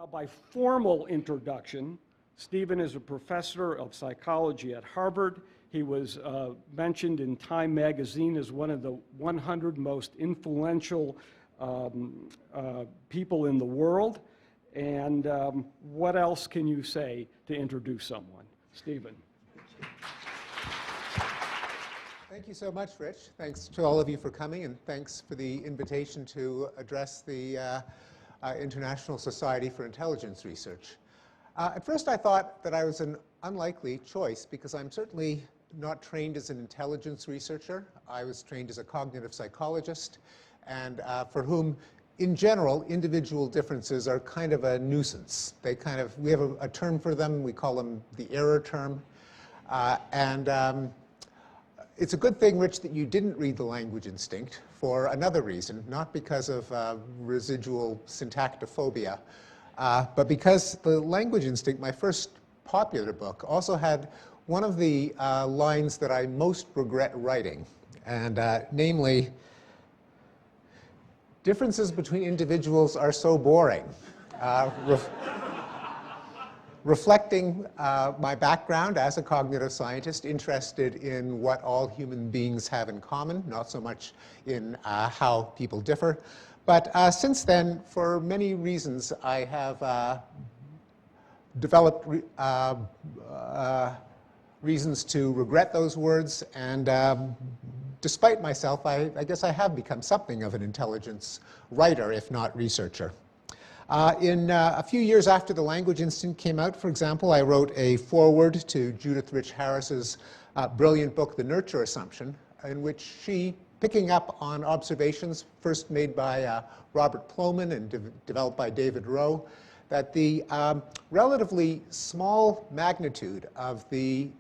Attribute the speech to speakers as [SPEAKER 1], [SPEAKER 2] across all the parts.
[SPEAKER 1] Now, by formal introduction, Stephen is a professor of psychology at Harvard. He was mentioned in Time magazine as one of the 100 most influential people in the world. And what else can you say to introduce someone? Stephen.
[SPEAKER 2] Thank you so much, Rich. Thanks to all of you for coming, and thanks for the invitation to address the International Society for Intelligence Research. At first I thought that I was an unlikely choice because I'm certainly not trained as an intelligence researcher. I was trained as a cognitive psychologist, and for whom, in general, individual differences are kind of a nuisance. We have a term for them. We call them the error term. It's a good thing, Rich, that you didn't read The Language Instinct for another reason, not because of residual syntactophobia, but because The Language Instinct, my first popular book, also had one of the lines that I most regret writing, and namely, differences between individuals are so boring. Reflecting my background as a cognitive scientist, interested in what all human beings have in common, not so much in how people differ. But since then, for many reasons, I have developed reasons to regret those words. And despite myself, I guess I have become something of an intelligence writer, if not researcher. In a few years after The Language Instinct came out, for example, I wrote a foreword to Judith Rich Harris's brilliant book, The Nurture Assumption, in which she, picking up on observations first made by Robert Plomin and developed by David Rowe, that the relatively small magnitude of the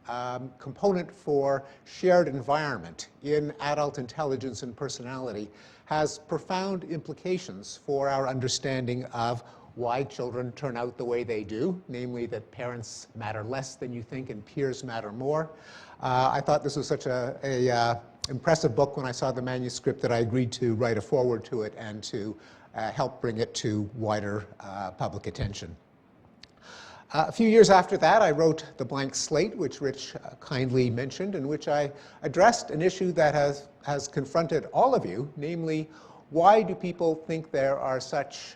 [SPEAKER 2] component for shared environment in adult intelligence and personality has profound implications for our understanding of why children turn out the way they do, namely that parents matter less than you think and peers matter more. I thought this was such an impressive book when I saw the manuscript that I agreed to write a foreword to it and to help bring it to wider public attention. A few years after that, I wrote The Blank Slate, which Rich kindly mentioned, in which I addressed an issue that has confronted all of you, namely, why do people think there are such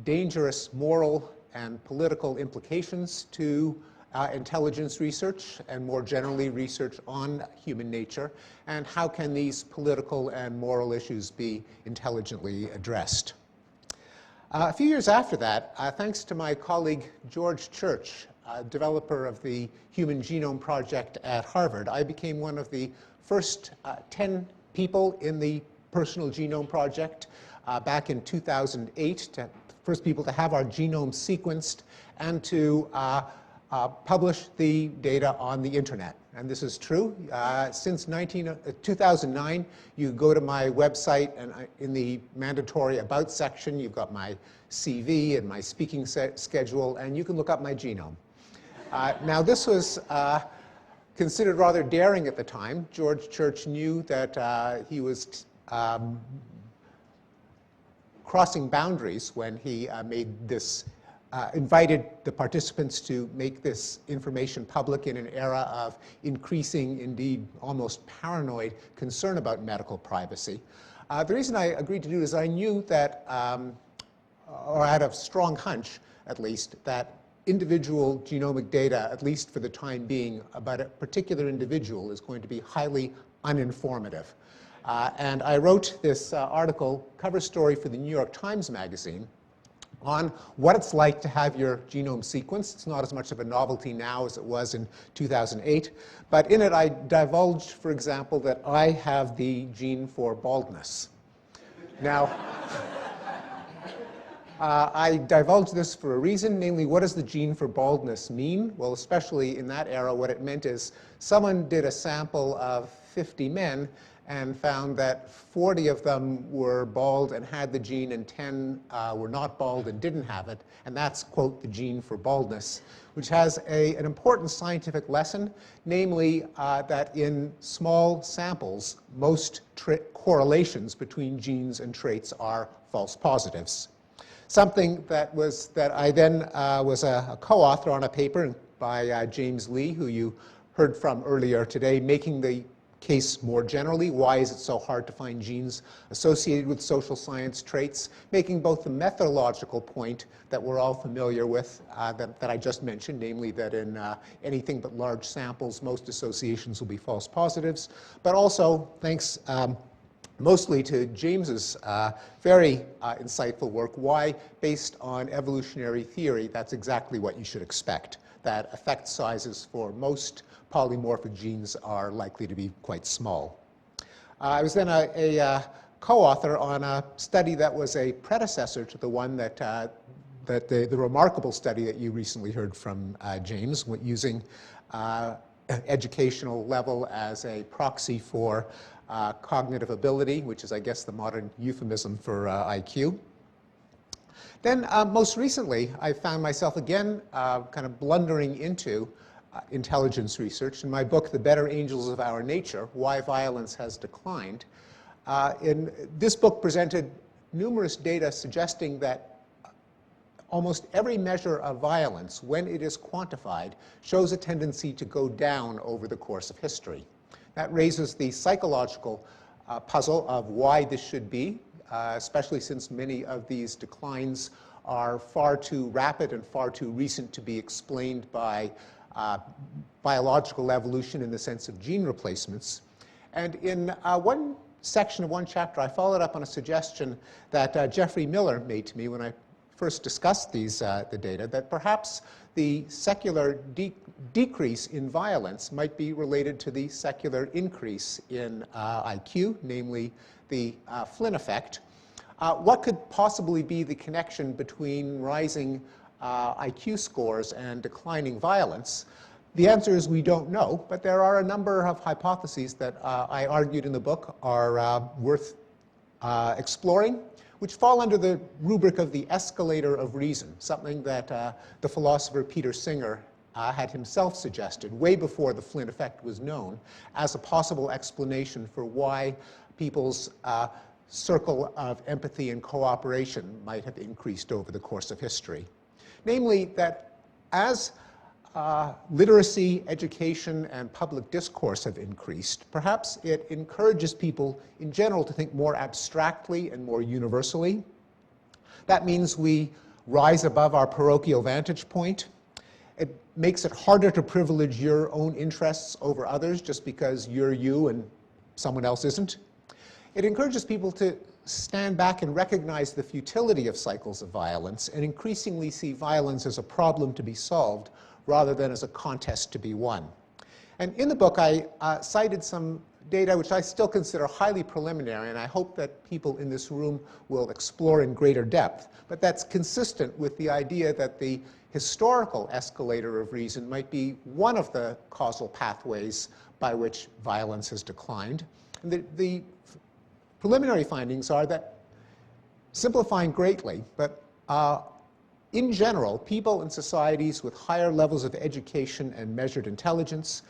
[SPEAKER 2] dangerous moral and political implications to intelligence research and more generally research on human nature, and how can these political and moral issues be intelligently addressed? A few years after that, thanks to my colleague George Church, developer of the Human Genome Project at Harvard, I became one of the first 10 people in the Personal Genome Project back in 2008, first people to have our genome sequenced and to publish the data on the internet. And this is true. Since 2009, you go to my website, and in the mandatory About section, you've got my CV and my speaking schedule, and you can look up my genome. Now, this was considered rather daring at the time. George Church knew that he was crossing boundaries when he made this invited the participants to make this information public in an era of increasing, indeed almost paranoid concern about medical privacy. The reason I agreed to do this is I knew that, or I had a strong hunch at least, that individual genomic data, at least for the time being, about a particular individual is going to be highly uninformative. And I wrote this article, cover story for the New York Times Magazine, on what it's like to have your genome sequenced. It's not as much of a novelty now as it was in 2008. But in it, I divulged, for example, that I have the gene for baldness. Now, I divulged this for a reason, namely, what does the gene for baldness mean? Well, especially in that era, what it meant is someone did a sample of 50 men and found that 40 of them were bald and had the gene, and 10 were not bald and didn't have it. And that's, quote, the gene for baldness, which has an important scientific lesson, namely that in small samples, most correlations between genes and traits are false positives. something that I then was a co-author on a paper by James Lee, who you heard from earlier today, making the case more generally. Why is it so hard to find genes associated with social science traits? Making both the methodological point that we're all familiar with, that I just mentioned, namely that in anything but large samples, most associations will be false positives, but also, thanks mostly to James's very insightful work, why, based on evolutionary theory, that's exactly what you should expect, that effect sizes for most polymorphic genes are likely to be quite small. I was then a co-author on a study that was a predecessor to the one that the remarkable study that you recently heard from James, using educational level as a proxy for cognitive ability, which is, I guess, the modern euphemism for IQ. Then, most recently, I found myself again kind of blundering into intelligence research. In my book, The Better Angels of Our Nature, Why Violence Has Declined, in this book presented numerous data suggesting that almost every measure of violence, when it is quantified, shows a tendency to go down over the course of history. That raises the psychological puzzle of why this should be, especially since many of these declines are far too rapid and far too recent to be explained by biological evolution in the sense of gene replacements. And in one section of one chapter, I followed up on a suggestion that Jeffrey Miller made to me when I first discussed the data, that perhaps the secular decrease in violence might be related to the secular increase in IQ, namely the Flynn effect. What could possibly be the connection between rising IQ scores and declining violence? The answer is we don't know, but there are a number of hypotheses that I argued in the book are worth exploring, which fall under the rubric of the escalator of reason, something that the philosopher Peter Singer had himself suggested way before the Flynn effect was known as a possible explanation for why people's circle of empathy and cooperation might have increased over the course of history. Namely, that as literacy, education, and public discourse have increased, perhaps it encourages people in general to think more abstractly and more universally. That means we rise above our parochial vantage point. It makes it harder to privilege your own interests over others just because you're you and someone else isn't. It encourages people to stand back and recognize the futility of cycles of violence and increasingly see violence as a problem to be solved rather than as a contest to be won. And in the book, I cited some data which I still consider highly preliminary, and I hope that people in this room will explore in greater depth. But that's consistent with the idea that the historical escalator of reason might be one of the causal pathways by which violence has declined. And the preliminary findings are that, simplifying greatly, but in general, people in societies with higher levels of education and measured intelligence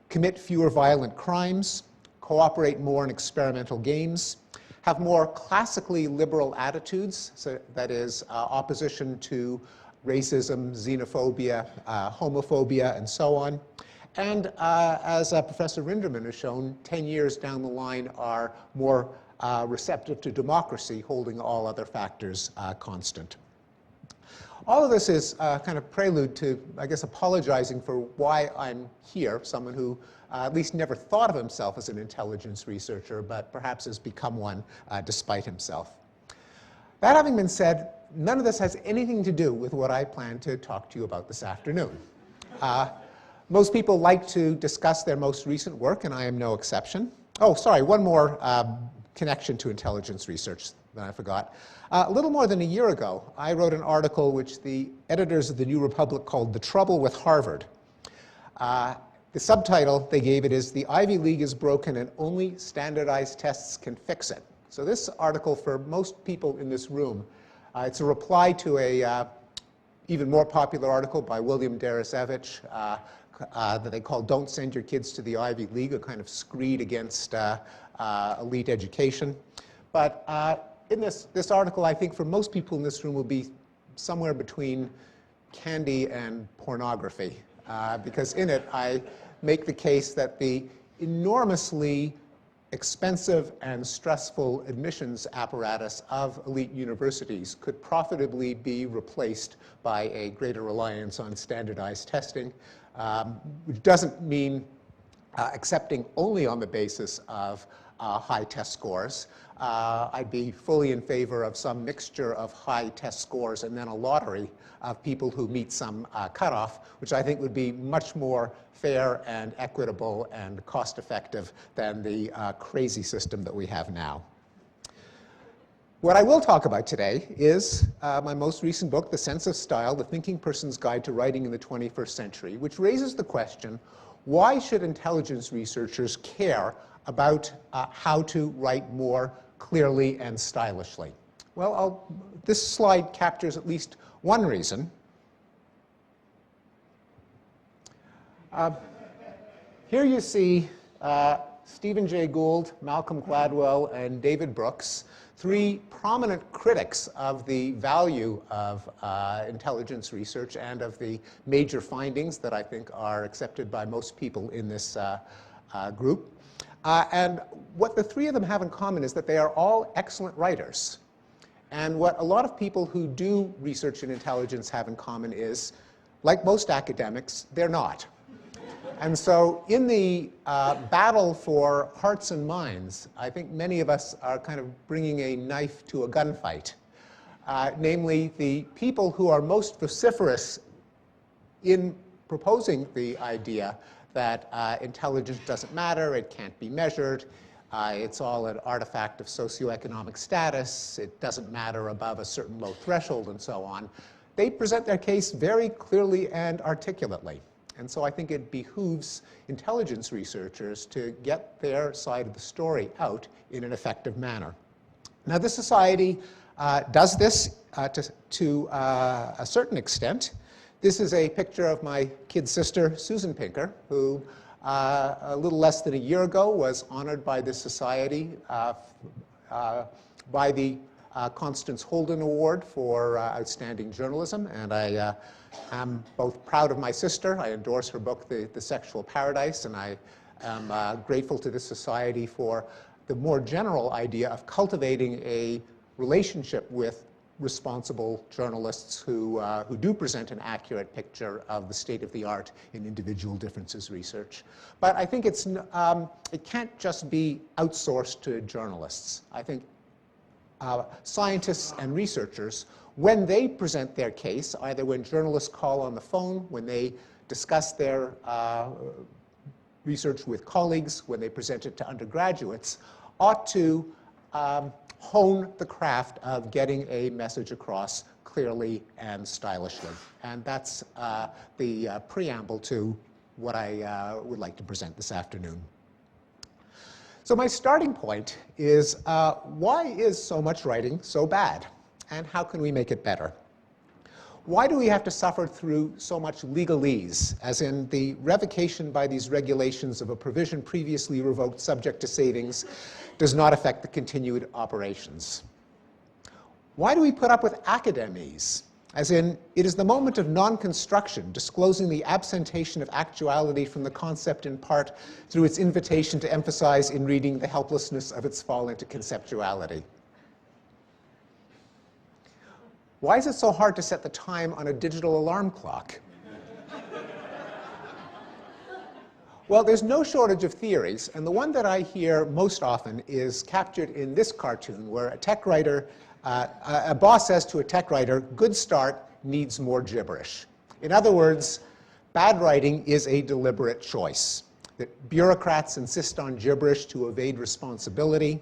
[SPEAKER 2] commit fewer violent crimes, cooperate more in experimental games, have more classically liberal attitudes, so that is opposition to racism, xenophobia, homophobia, and so on. And as Professor Rinderman has shown, 10 years down the line are more receptive to democracy, holding all other factors constant. All of this is kind of prelude to, I guess, apologizing for why I'm here, someone who at least never thought of himself as an intelligence researcher, but perhaps has become one despite himself. That having been said, none of this has anything to do with what I plan to talk to you about this afternoon. Most people like to discuss their most recent work, and I am no exception. Oh, sorry, one more connection to intelligence research that I forgot. A little more than a year ago, I wrote an article which the editors of the New Republic called "The Trouble with Harvard." The subtitle they gave it is "The Ivy League is broken and only standardized tests can fix it." So this article, for most people in this room, it's a reply to a even more popular article by William Deresiewicz that they call "Don't Send Your Kids to the Ivy League," a kind of screed against elite education. But in this article, I think for most people in this room will be somewhere between candy and pornography, because in it I make the case that the enormously expensive and stressful admissions apparatus of elite universities could profitably be replaced by a greater reliance on standardized testing, which doesn't mean accepting only on the basis of high test scores. I'd be fully in favor of some mixture of high test scores and then a lottery of people who meet some cutoff, which I think would be much more fair and equitable and cost-effective than the crazy system that we have now. What I will talk about today is my most recent book, The Sense of Style, The Thinking Person's Guide to Writing in the 21st Century, which raises the question, why should intelligence researchers care about how to write more clearly and stylishly? Well, this slide captures at least one reason. Here you see Stephen Jay Gould, Malcolm Gladwell, and David Brooks, three prominent critics of the value of intelligence research and of the major findings that I think are accepted by most people in this group. And what the three of them have in common is that they are all excellent writers. And what a lot of people who do research in intelligence have in common is, like most academics, they're not. And so in the battle for hearts and minds, I think many of us are kind of bringing a knife to a gunfight. Namely, the people who are most vociferous in proposing the idea that intelligence doesn't matter, it can't be measured, it's all an artifact of socioeconomic status, it doesn't matter above a certain low threshold, and so on. They present their case very clearly and articulately. And so I think it behooves intelligence researchers to get their side of the story out in an effective manner. Now, this society does this to a certain extent. This is a picture of my kid sister, Susan Pinker, who a little less than a year ago was honored by this society by the Constance Holden Award for Outstanding Journalism. And I am both proud of my sister. I endorse her book, The Sexual Paradise, and I am grateful to this society for the more general idea of cultivating a relationship with responsible journalists who do present an accurate picture of the state of the art in individual differences research. But I think it can't just be outsourced to journalists. I think scientists and researchers, when they present their case, either when journalists call on the phone, when they discuss their research with colleagues, when they present it to undergraduates, ought to hone the craft of getting a message across clearly and stylishly. And that's the preamble to what I would like to present this afternoon. So my starting point is, why is so much writing so bad? And how can we make it better? Why do we have to suffer through so much legalese, as in the revocation by these regulations of a provision previously revoked subject to savings does not affect the continued operations? Why do we put up with academies, as in it is the moment of non-construction, disclosing the absentation of actuality from the concept in part through its invitation to emphasize in reading the helplessness of its fall into conceptuality? Why is it so hard to set the time on a digital alarm clock? Well, there's no shortage of theories, and the one that I hear most often is captured in this cartoon, where a tech writer, a boss says to a tech writer, "Good start, needs more gibberish." In other words, bad writing is a deliberate choice. That bureaucrats insist on gibberish to evade responsibility.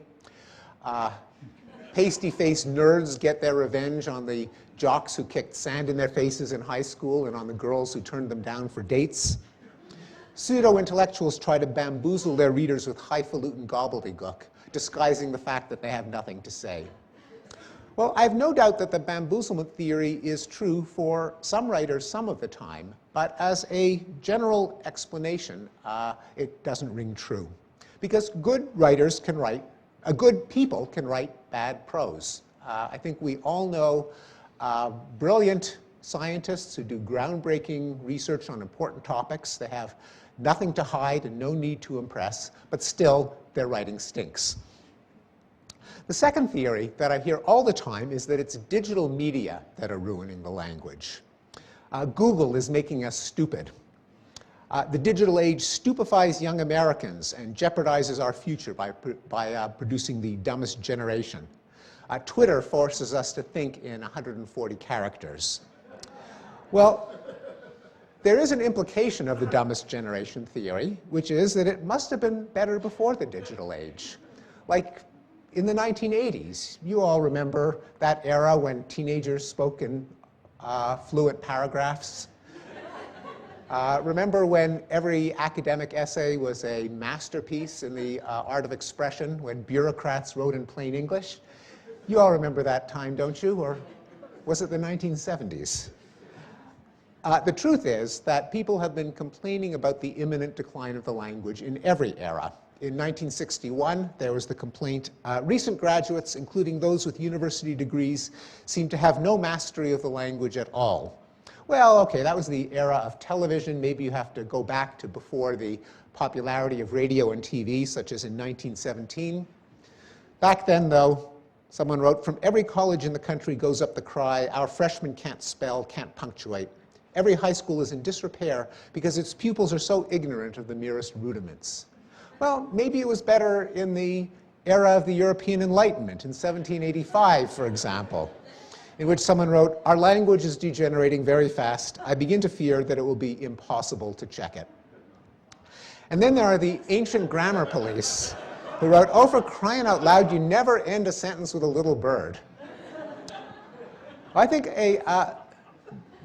[SPEAKER 2] Pasty-faced nerds get their revenge on the jocks who kicked sand in their faces in high school and on the girls who turned them down for dates. Pseudo-intellectuals try to bamboozle their readers with highfalutin gobbledygook, disguising the fact that they have nothing to say. Well, I have no doubt that the bamboozlement theory is true for some writers some of the time, but as a general explanation, it doesn't ring true. Because good writers can write a good people can write bad prose. I think we all know brilliant scientists who do groundbreaking research on important topics. They have nothing to hide and no need to impress, but still their writing stinks. The second theory that I hear all the time is that it's digital media that are ruining the language. Google is making us stupid. The digital age stupefies young Americans and jeopardizes our future by producing the dumbest generation. Twitter forces us to think in 140 characters. Well, there is an implication of the dumbest generation theory, which is that it must have been better before the digital age. Like in the 1980s, you all remember that era when teenagers spoke in fluent paragraphs. Remember when every academic essay was a masterpiece in the art of expression, when bureaucrats wrote in plain English? You all remember that time, don't you? Or was it the 1970s? The truth is that people have been complaining about the imminent decline of the language in every era. In 1961, there was the complaint, recent graduates, including those with university degrees, seem to have no mastery of the language at all. Well, okay, that was the era of television. Maybe you have to go back to before the popularity of radio and TV, such as in 1917. Back then, though, someone wrote, "From every college in the country goes up the cry, our freshmen can't spell, can't punctuate. Every high school is in disrepair because its pupils are so ignorant of the merest rudiments." Well, maybe it was better in the era of the European Enlightenment, in 1785, for example, in which someone wrote, "Our language is degenerating very fast. I begin to fear that it will be impossible to check it." And then there are the ancient grammar police who wrote, "Oh, for crying out loud, you never end a sentence with a little bird." I think a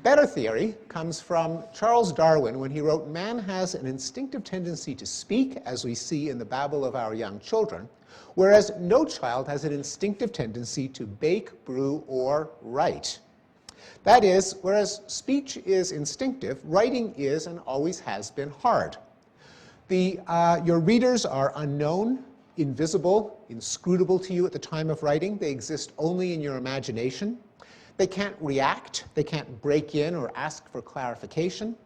[SPEAKER 2] better theory comes from Charles Darwin when he wrote, "Man has an instinctive tendency to speak, as we see in the babble of our young children, whereas no child has an instinctive tendency to bake, brew, or write." That is, whereas speech is instinctive, writing is and always has been hard. Your readers are unknown, invisible, inscrutable to you at the time of writing. They exist only in your imagination. They can't react. They can't break in or ask for clarification.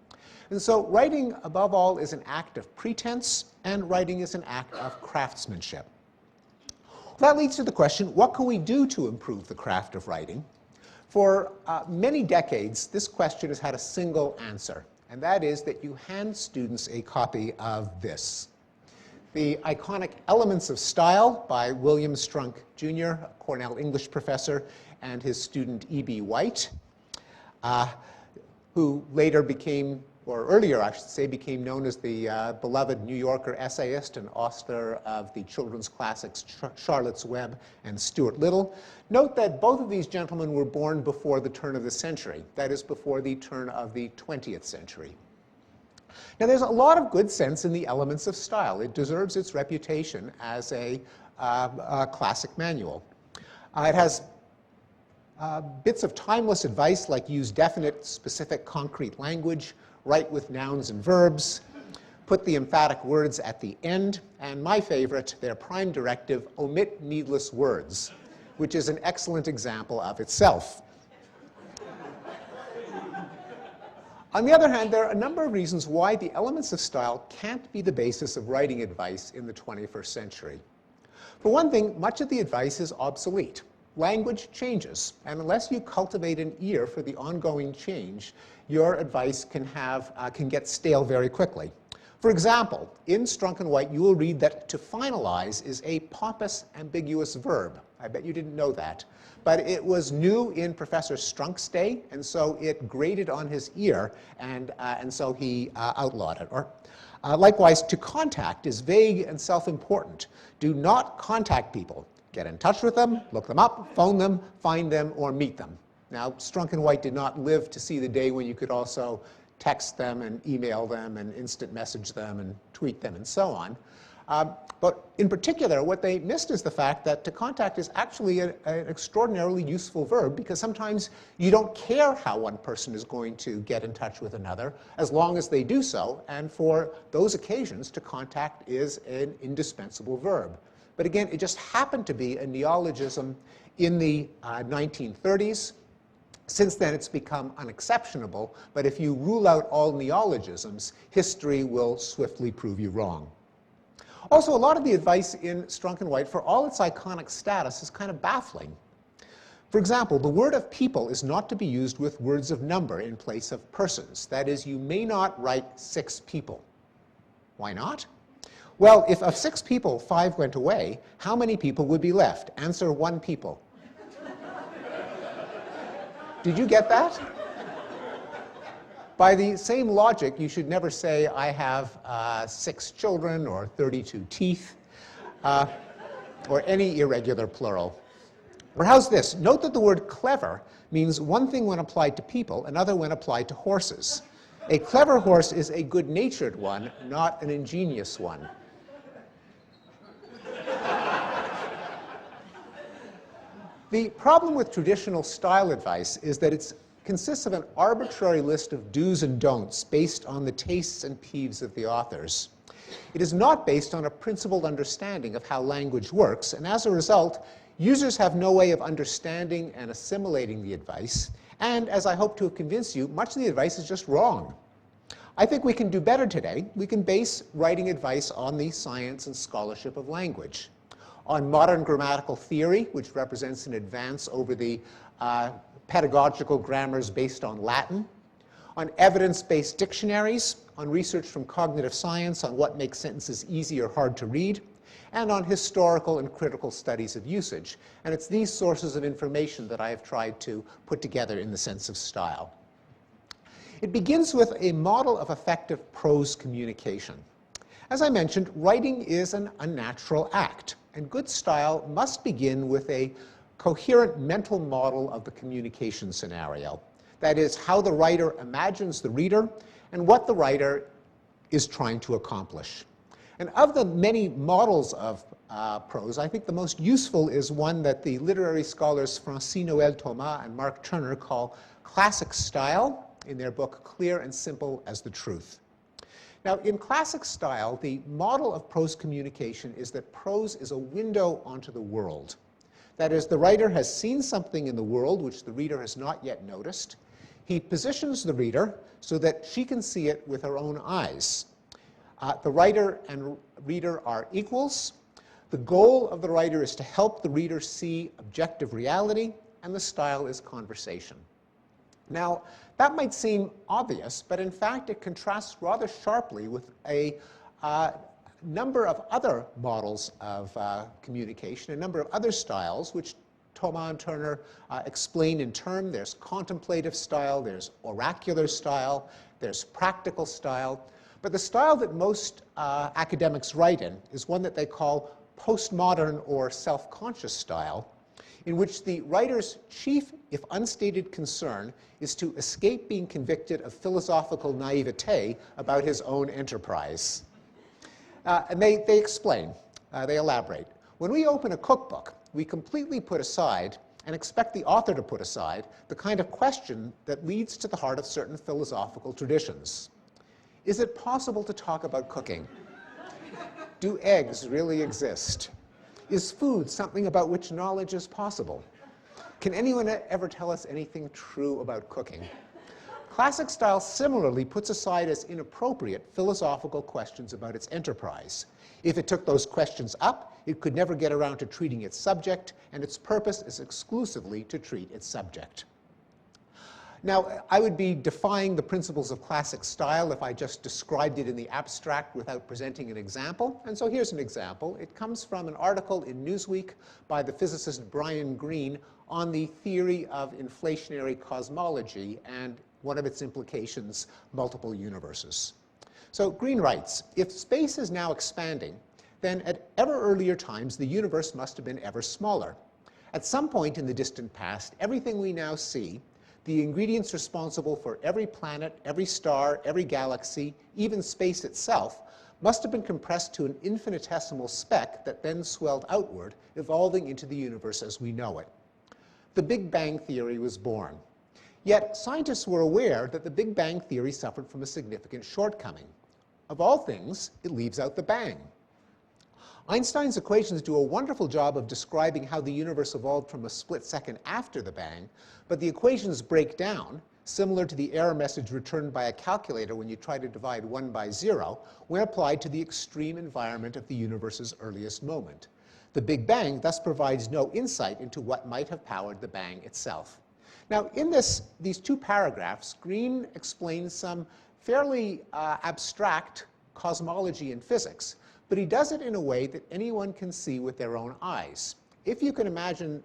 [SPEAKER 2] And so writing, above all, is an act of pretense, and writing is an act of craftsmanship. That leads to the question, what can we do to improve the craft of writing? For many decades, this question has had a single answer, and that is that you hand students a copy of this. The iconic Elements of Style by William Strunk Jr., a Cornell English professor, and his student E.B. White, who later became, or earlier I should say, became known as the beloved New Yorker essayist and author of the children's classics Charlotte's Web and Stuart Little. Note that both of these gentlemen were born before the turn of the century, that is, before the turn of the 20th century. Now, there's a lot of good sense in the Elements of Style. It deserves its reputation as a classic manual. It has bits of timeless advice like use definite, specific, concrete language, write with nouns and verbs, put the emphatic words at the end, and my favorite, their prime directive, omit needless words, which is an excellent example of itself. On the other hand, there are a number of reasons why the Elements of Style can't be the basis of writing advice in the 21st century. For one thing, much of the advice is obsolete. Language changes, and unless you cultivate an ear for the ongoing change, your advice can get stale very quickly. For example, in Strunk and White, you will read that to finalize is a pompous, ambiguous verb. I bet you didn't know that. But it was new in Professor Strunk's day, and so it grated on his ear, and so he outlawed it. Likewise, to contact is vague and self-important. Do not contact people. Get in touch with them, look them up, phone them, find them, or meet them. Now, Strunk and White did not live to see the day when you could also text them and email them and instant message them and tweet them and so on. But in particular, what they missed is the fact that to contact is actually an extraordinarily useful verb, because sometimes you don't care how one person is going to get in touch with another as long as they do so. And for those occasions, to contact is an indispensable verb. But again, it just happened to be a neologism in the 1930s. Since then, it's become unexceptionable. But if you rule out all neologisms, history will swiftly prove you wrong. Also, a lot of the advice in Strunk and White, for all its iconic status, is kind of baffling. For example, the word of people is not to be used with words of number in place of persons. That is, you may not write 6 people. Why not? Well, if of 6 people, 5 went away, how many people would be left? Answer: 1 people. Did you get that? By the same logic, you should never say, I have 6 children or 32 teeth, or any irregular plural. Or how's this? Note that the word clever means one thing when applied to people, another when applied to horses. A clever horse is a good-natured one, not an ingenious one. The problem with traditional style advice is that it consists of an arbitrary list of do's and don'ts based on the tastes and peeves of the authors. It is not based on a principled understanding of how language works, and as a result, users have no way of understanding and assimilating the advice, and as I hope to have convinced you, much of the advice is just wrong. I think we can do better today. We can base writing advice on the science and scholarship of language, on modern grammatical theory, which represents an advance over the pedagogical grammars based on Latin, on evidence-based dictionaries, on research from cognitive science on what makes sentences easy or hard to read, and on historical and critical studies of usage. And it's these sources of information that I have tried to put together in the sense of style. It begins with a model of effective prose communication. As I mentioned, writing is an unnatural act, and good style must begin with a coherent mental model of the communication scenario. That is, how the writer imagines the reader and what the writer is trying to accomplish. And of the many models of prose, I think the most useful is one that the literary scholars Francis-Noël Thomas and Mark Turner call classic style in their book Clear and Simple as the Truth. Now, in classic style, the model of prose communication is that prose is a window onto the world. That is, the writer has seen something in the world which the reader has not yet noticed. He positions the reader so that she can see it with her own eyes. The writer and reader are equals. The goal of the writer is to help the reader see objective reality, and the style is conversation. Now, that might seem obvious, but in fact it contrasts rather sharply with a number of other models of communication, a number of other styles, which Thomas and Turner explain in turn. There's contemplative style, there's oracular style, there's practical style. But the style that most academics write in is one that they call postmodern or self-conscious style, in which the writer's chief, if unstated, concern is to escape being convicted of philosophical naivete about his own enterprise. And they explain, they elaborate. When we open a cookbook, we completely put aside and expect the author to put aside the kind of question that leads to the heart of certain philosophical traditions. Is it possible to talk about cooking? Do eggs really exist? Is food something about which knowledge is possible? Can anyone ever tell us anything true about cooking? Classic style similarly puts aside as inappropriate philosophical questions about its enterprise. If it took those questions up, it could never get around to treating its subject, and its purpose is exclusively to treat its subject. Now, I would be defying the principles of classic style if I just described it in the abstract without presenting an example. And so here's an example. It comes from an article in Newsweek by the physicist Brian Greene on the theory of inflationary cosmology and one of its implications, multiple universes. So Greene writes, if space is now expanding, then at ever earlier times the universe must have been ever smaller. At some point in the distant past, everything we now see, the ingredients responsible for every planet, every star, every galaxy, even space itself, must have been compressed to an infinitesimal speck that then swelled outward, evolving into the universe as we know it. The Big Bang theory was born. Yet scientists were aware that the Big Bang theory suffered from a significant shortcoming. Of all things, it leaves out the bang. Einstein's equations do a wonderful job of describing how the universe evolved from a split second after the bang, but the equations break down, similar to the error message returned by a calculator when you try to divide 1 by 0, when applied to the extreme environment of the universe's earliest moment. The Big Bang thus provides no insight into what might have powered the bang itself. Now, in these two paragraphs, Green explains some fairly abstract cosmology and physics, but he does it in a way that anyone can see with their own eyes. If you can imagine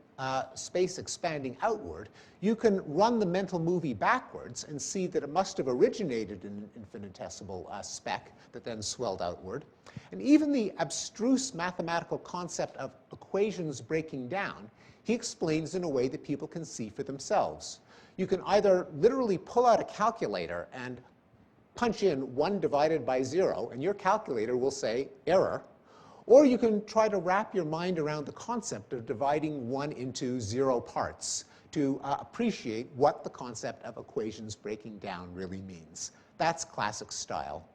[SPEAKER 2] space expanding outward, you can run the mental movie backwards and see that it must have originated in an infinitesimal speck that then swelled outward. And even the abstruse mathematical concept of equations breaking down, he explains in a way that people can see for themselves. You can either literally pull out a calculator and punch in 1 divided by 0, and your calculator will say error. Or you can try to wrap your mind around the concept of dividing 1 into 0 parts to appreciate what the concept of equations breaking down really means. That's classic style.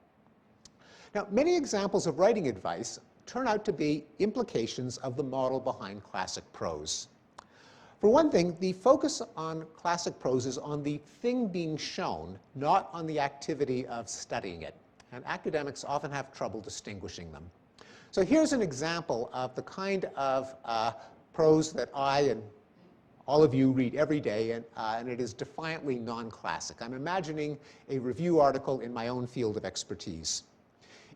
[SPEAKER 2] Now, many examples of writing advice turn out to be implications of the model behind classic prose. For one thing, the focus on classic prose is on the thing being shown, not on the activity of studying it. And academics often have trouble distinguishing them. So here's an example of the kind of prose that I and all of you read every day, and it is defiantly non-classic. I'm imagining a review article in my own field of expertise.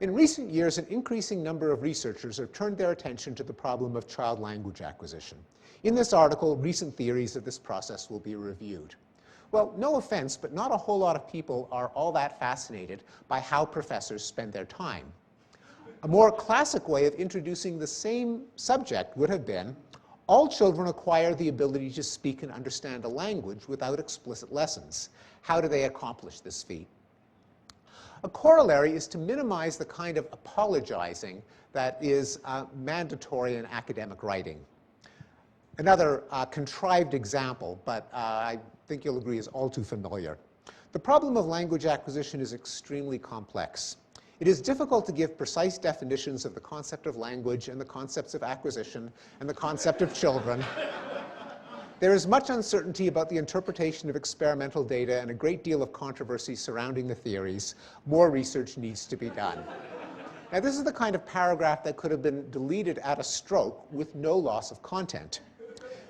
[SPEAKER 2] In recent years, an increasing number of researchers have turned their attention to the problem of child language acquisition. In this article, recent theories of this process will be reviewed. Well, no offense, but not a whole lot of people are all that fascinated by how professors spend their time. A more classic way of introducing the same subject would have been, all children acquire the ability to speak and understand a language without explicit lessons. How do they accomplish this feat? A corollary is to minimize the kind of apologizing that is mandatory in academic writing. Another contrived example, but I think you'll agree is all too familiar. The problem of language acquisition is extremely complex. It is difficult to give precise definitions of the concept of language and the concepts of acquisition and the concept of children. There is much uncertainty about the interpretation of experimental data and a great deal of controversy surrounding the theories. More research needs to be done. Now, this is the kind of paragraph that could have been deleted at a stroke with no loss of content.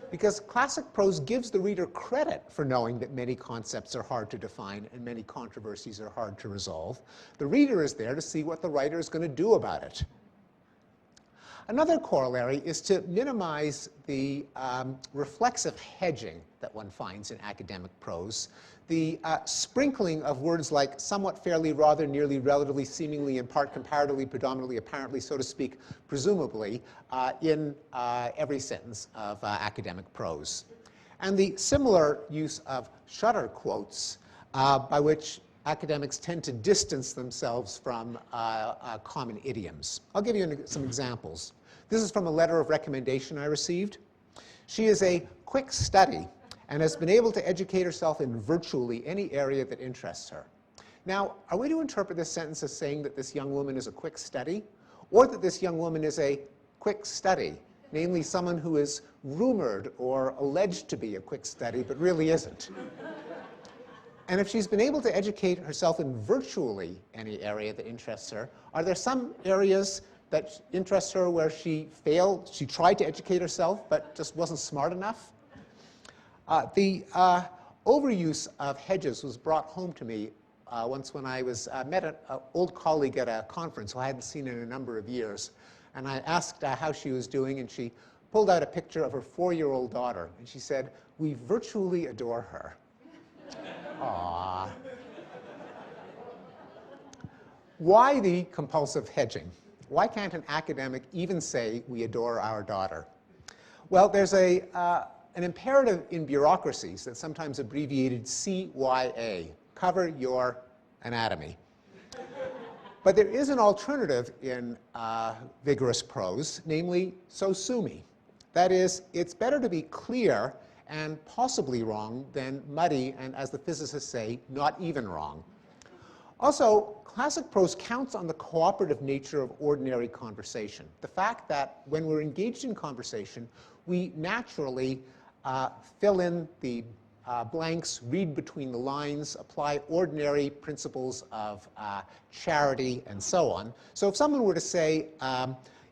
[SPEAKER 2] Because classic prose gives the reader credit for knowing that many concepts are hard to define and many controversies are hard to resolve. The reader is there to see what the writer is going to do about it. Another corollary is to minimize the reflexive hedging that one finds in academic prose. The sprinkling of words like somewhat, fairly, rather, nearly, relatively, seemingly, in part, comparatively, predominantly, apparently, so to speak, presumably, in every sentence of academic prose. And the similar use of shutter quotes by which academics tend to distance themselves from common idioms. I'll give you some examples. This is from a letter of recommendation I received. She is a quick study and has been able to educate herself in virtually any area that interests her. Now, are we to interpret this sentence as saying that this young woman is a quick study, or that this young woman is a quick study, namely someone who is rumored or alleged to be a quick study but really isn't? And if she's been able to educate herself in virtually any area that interests her, are there some areas that interest her where she failed? She tried to educate herself but just wasn't smart enough? The overuse of hedges was brought home to me once when I met an old colleague at a conference who I hadn't seen in a number of years. And I asked how she was doing, and she pulled out a picture of her 4-year-old daughter. And she said, "We virtually adore her." Aww. Why the compulsive hedging? Why can't an academic even say, "We adore our daughter"? Well, there's an imperative in bureaucracies that's sometimes abbreviated CYA, cover your anatomy. But there is an alternative in vigorous prose, namely, so sue me. That is, it's better to be clear and possibly wrong than muddy and, as the physicists say, not even wrong. Also, classic prose counts on the cooperative nature of ordinary conversation. The fact that when we're engaged in conversation, we naturally fill in the blanks, read between the lines, apply ordinary principles of charity, and so on. So if someone were to say,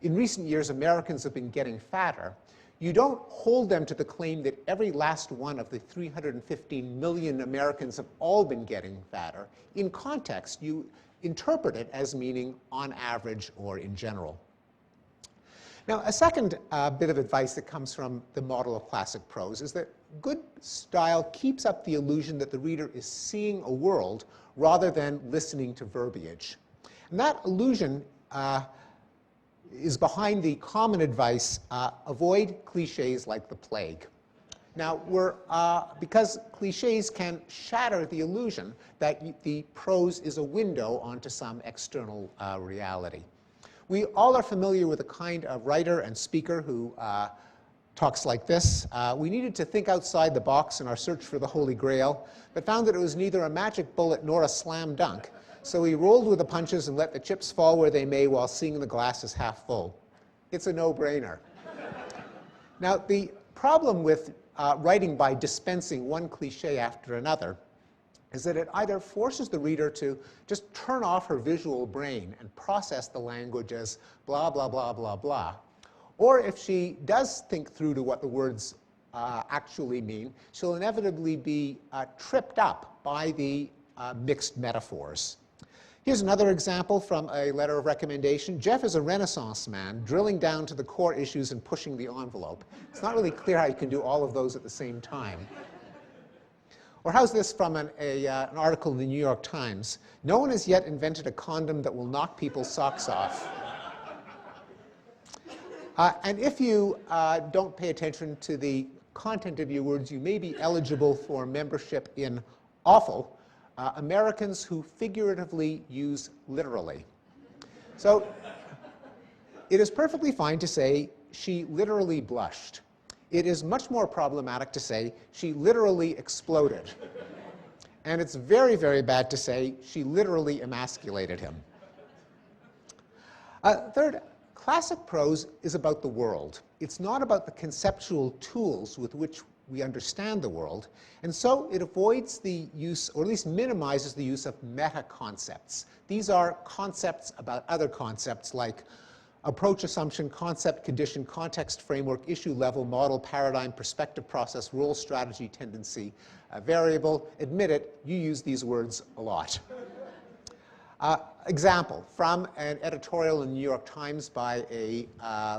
[SPEAKER 2] in recent years, Americans have been getting fatter, you don't hold them to the claim that every last one of the 315 million Americans have all been getting fatter. In context, you interpret it as meaning on average or in general. Now, a second bit of advice that comes from the model of classic prose is that good style keeps up the illusion that the reader is seeing a world rather than listening to verbiage. And that illusion is behind the common advice, avoid cliches like the plague. Now, because cliches can shatter the illusion that the prose is a window onto some external reality. We all are familiar with a kind of writer and speaker who talks like this. We needed to think outside the box in our search for the Holy Grail, but found that it was neither a magic bullet nor a slam dunk. So we rolled with the punches and let the chips fall where they may while seeing the glass as half full. It's a no-brainer. Now, the problem with writing by dispensing one cliche after another is that it either forces the reader to just turn off her visual brain and process the language as blah, blah, blah, blah, blah. Or if she does think through to what the words actually mean, she'll inevitably be tripped up by the mixed metaphors. Here's another example from a letter of recommendation. Jeff is a Renaissance man, drilling down to the core issues and pushing the envelope. It's not really clear how you can do all of those at the same time. Or how's this from an article in the New York Times? No one has yet invented a condom that will knock people's socks off. And if you don't pay attention to the content of your words, you may be eligible for membership in Awful, Americans who figuratively use literally. So it is perfectly fine to say she literally blushed. It is much more problematic to say she literally exploded. And it's very, very bad to say she literally emasculated him. Third, classic prose is about the world. It's not about the conceptual tools with which we understand the world, and so it avoids the use, or at least minimizes the use of meta-concepts. These are concepts about other concepts like approach, assumption, concept, condition, context, framework, issue, level, model, paradigm, perspective, process, role, strategy, tendency, variable. Admit it, you use these words a lot. Example from an editorial in the New York Times by a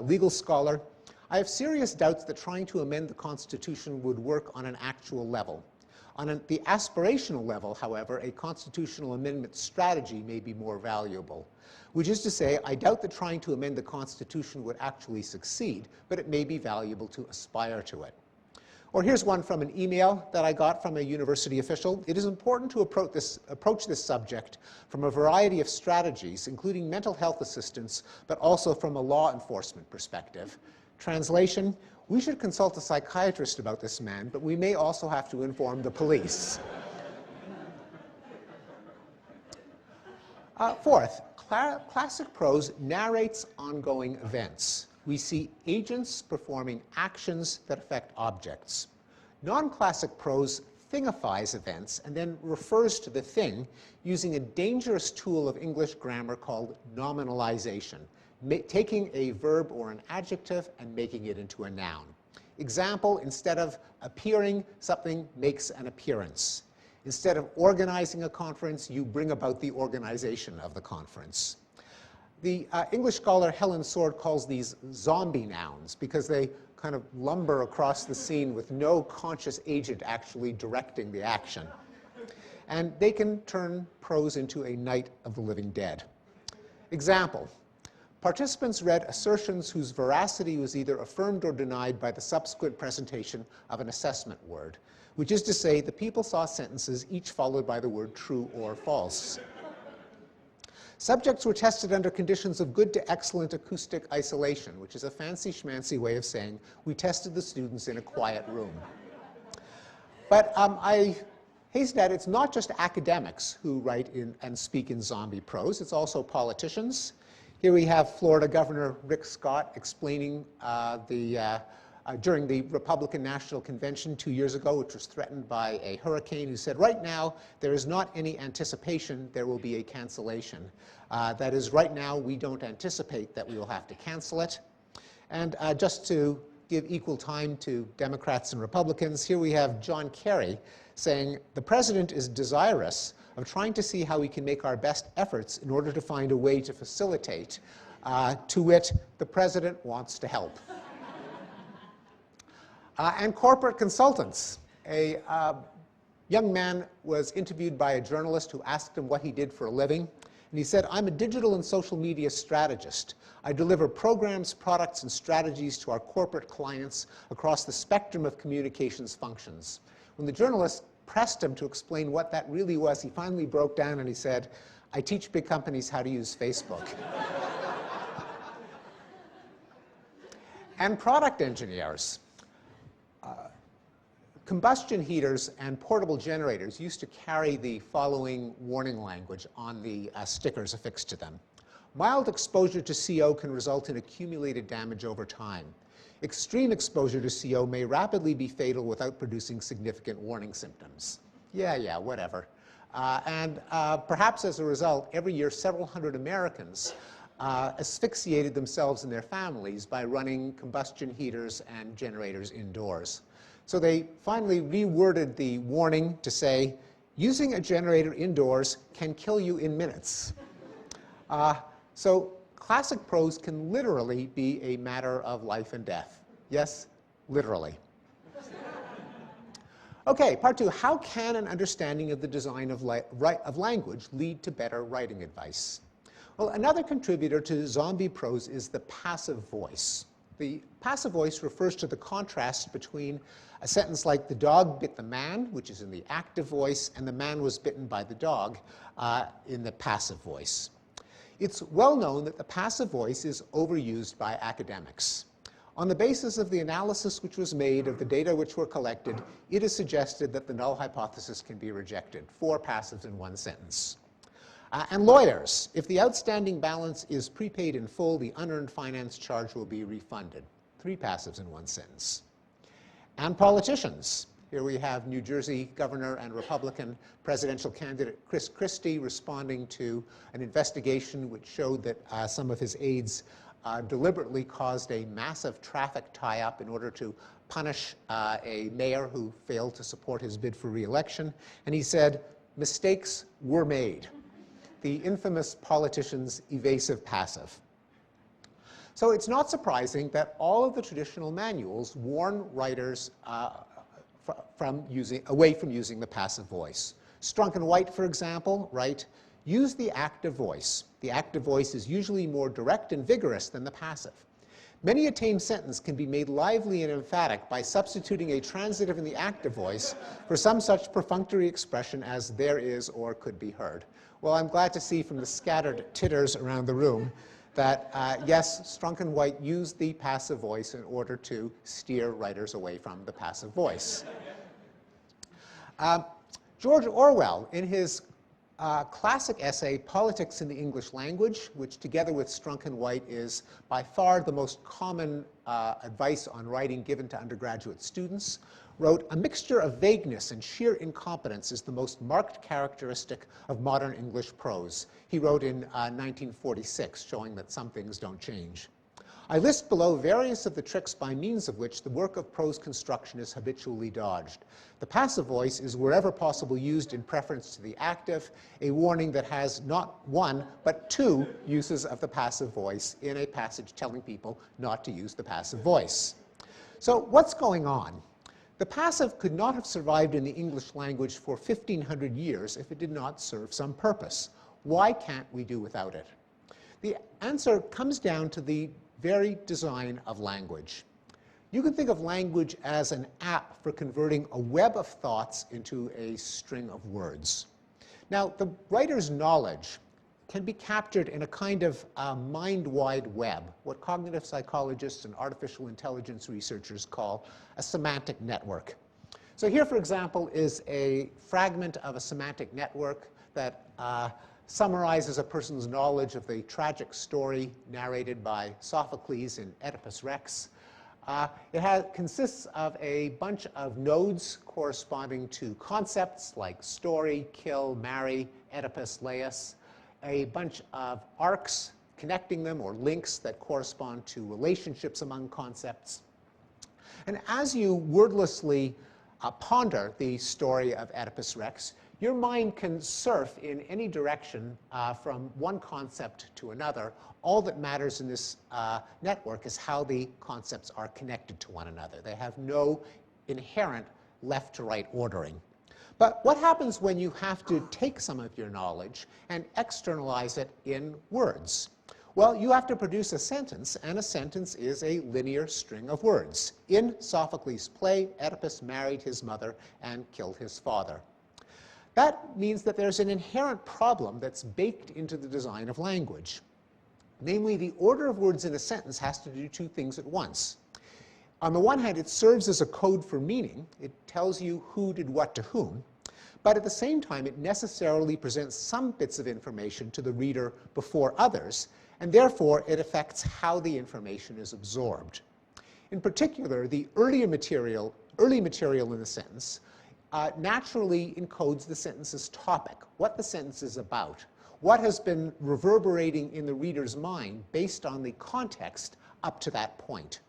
[SPEAKER 2] legal scholar. I have serious doubts that trying to amend the Constitution would work on an actual level. On the aspirational level, however, a constitutional amendment strategy may be more valuable. Which is to say, I doubt that trying to amend the Constitution would actually succeed, but it may be valuable to aspire to it. Or here's one from an email that I got from a university official. It is important to approach this subject from a variety of strategies, including mental health assistance, but also from a law enforcement perspective. Translation, we should consult a psychiatrist about this man, but we may also have to inform the police. Fourth, classic prose narrates ongoing events. We see agents performing actions that affect objects. Non-classic prose thingifies events and then refers to the thing using a dangerous tool of English grammar called nominalization, taking a verb or an adjective and making it into a noun. Example, instead of appearing, something makes an appearance. Instead of organizing a conference, you bring about the organization of the conference. The English scholar Helen Sword calls these zombie nouns because they kind of lumber across the scene with no conscious agent actually directing the action. And they can turn prose into a night of the living dead. Example, participants read assertions whose veracity was either affirmed or denied by the subsequent presentation of an assessment word, which is to say the people saw sentences each followed by the word true or false. Subjects were tested under conditions of good to excellent acoustic isolation, which is a fancy schmancy way of saying we tested the students in a quiet room. But I He said it's not just academics who write in and speak in zombie prose, it's also politicians. Here we have Florida Governor Rick Scott explaining during the Republican National Convention 2 years ago, which was threatened by a hurricane, who said, right now, there is not any anticipation there will be a cancellation. That is, right now, we don't anticipate that we will have to cancel it. And just to give equal time to Democrats and Republicans, here we have John Kerry saying, the president is desirous of trying to see how we can make our best efforts in order to find a way to facilitate. To wit, the president wants to help. And corporate consultants. A young man was interviewed by a journalist who asked him what he did for a living. And he said, I'm a digital and social media strategist. I deliver programs, products, and strategies to our corporate clients across the spectrum of communications functions. When the journalist pressed him to explain what that really was, he finally broke down and he said, I teach big companies how to use Facebook. And product engineers. Combustion heaters and portable generators used to carry the following warning language on the stickers affixed to them. Mild exposure to CO can result in accumulated damage over time. Extreme exposure to CO may rapidly be fatal without producing significant warning symptoms. Yeah, whatever. And perhaps as a result, every year several hundred Americans asphyxiated themselves and their families by running combustion heaters and generators indoors. So they finally reworded the warning to say, using a generator indoors can kill you in minutes. So classic prose can literally be a matter of life and death. Yes, literally. OK, part two. How can an understanding of the design of language lead to better writing advice? Well, another contributor to zombie prose is the passive voice. The passive voice refers to the contrast between a sentence like the dog bit the man, which is in the active voice, and the man was bitten by the dog in the passive voice. It's well known that the passive voice is overused by academics. On the basis of the analysis which was made of the data which were collected, it is suggested that the null hypothesis can be rejected. 4 passives in 1 sentence. And lawyers, if the outstanding balance is prepaid in full, the unearned finance charge will be refunded. 3 passives in 1 sentence. And politicians. Here we have New Jersey Governor and Republican presidential candidate Chris Christie responding to an investigation which showed that some of his aides deliberately caused a massive traffic tie-up in order to punish a mayor who failed to support his bid for re-election. And he said, mistakes were made. The infamous politician's evasive passive. So it's not surprising that all of the traditional manuals warn writers away from using the passive voice. Strunk and White, for example, write, use the active voice. The active voice is usually more direct and vigorous than the passive. Many a tame sentence can be made lively and emphatic by substituting a transitive in the active voice for some such perfunctory expression as there is or could be heard. Well, I'm glad to see from the scattered titters around the room that, yes, Strunk and White used the passive voice in order to steer writers away from the passive voice. George Orwell, in his classic essay, Politics in the English Language, which together with Strunk and White is by far the most common advice on writing given to undergraduate students, wrote, a mixture of vagueness and sheer incompetence is the most marked characteristic of modern English prose. He wrote in 1946, showing that some things don't change. I list below various of the tricks by means of which the work of prose construction is habitually dodged. The passive voice is wherever possible used in preference to the active, a warning that has not 1, but 2 uses of the passive voice in a passage telling people not to use the passive voice. So what's going on? The passive could not have survived in the English language for 1,500 years if it did not serve some purpose. Why can't we do without it? The answer comes down to the very design of language. You can think of language as an app for converting a web of thoughts into a string of words. Now, the writer's knowledge can be captured in a kind of mind-wide web, what cognitive psychologists and artificial intelligence researchers call a semantic network. So here, for example, is a fragment of a semantic network that summarizes a person's knowledge of the tragic story narrated by Sophocles in Oedipus Rex. It consists of a bunch of nodes corresponding to concepts like story, kill, marry, Oedipus, Laius, a bunch of arcs connecting them, or links that correspond to relationships among concepts. And as you wordlessly ponder the story of Oedipus Rex, your mind can surf in any direction from one concept to another. All that matters in this network is how the concepts are connected to one another. They have no inherent left-to-right ordering. But what happens when you have to take some of your knowledge and externalize it in words? Well, you have to produce a sentence, and a sentence is a linear string of words. In Sophocles' play, Oedipus married his mother and killed his father. That means that there's an inherent problem that's baked into the design of language. Namely, the order of words in a sentence has to do two things at once. On the one hand, it serves as a code for meaning. It tells you who did what to whom. But at the same time, it necessarily presents some bits of information to the reader before others, and therefore it affects how the information is absorbed. In particular, the early material in the sentence naturally encodes the sentence's topic, what the sentence is about, what has been reverberating in the reader's mind based on the context up to that point.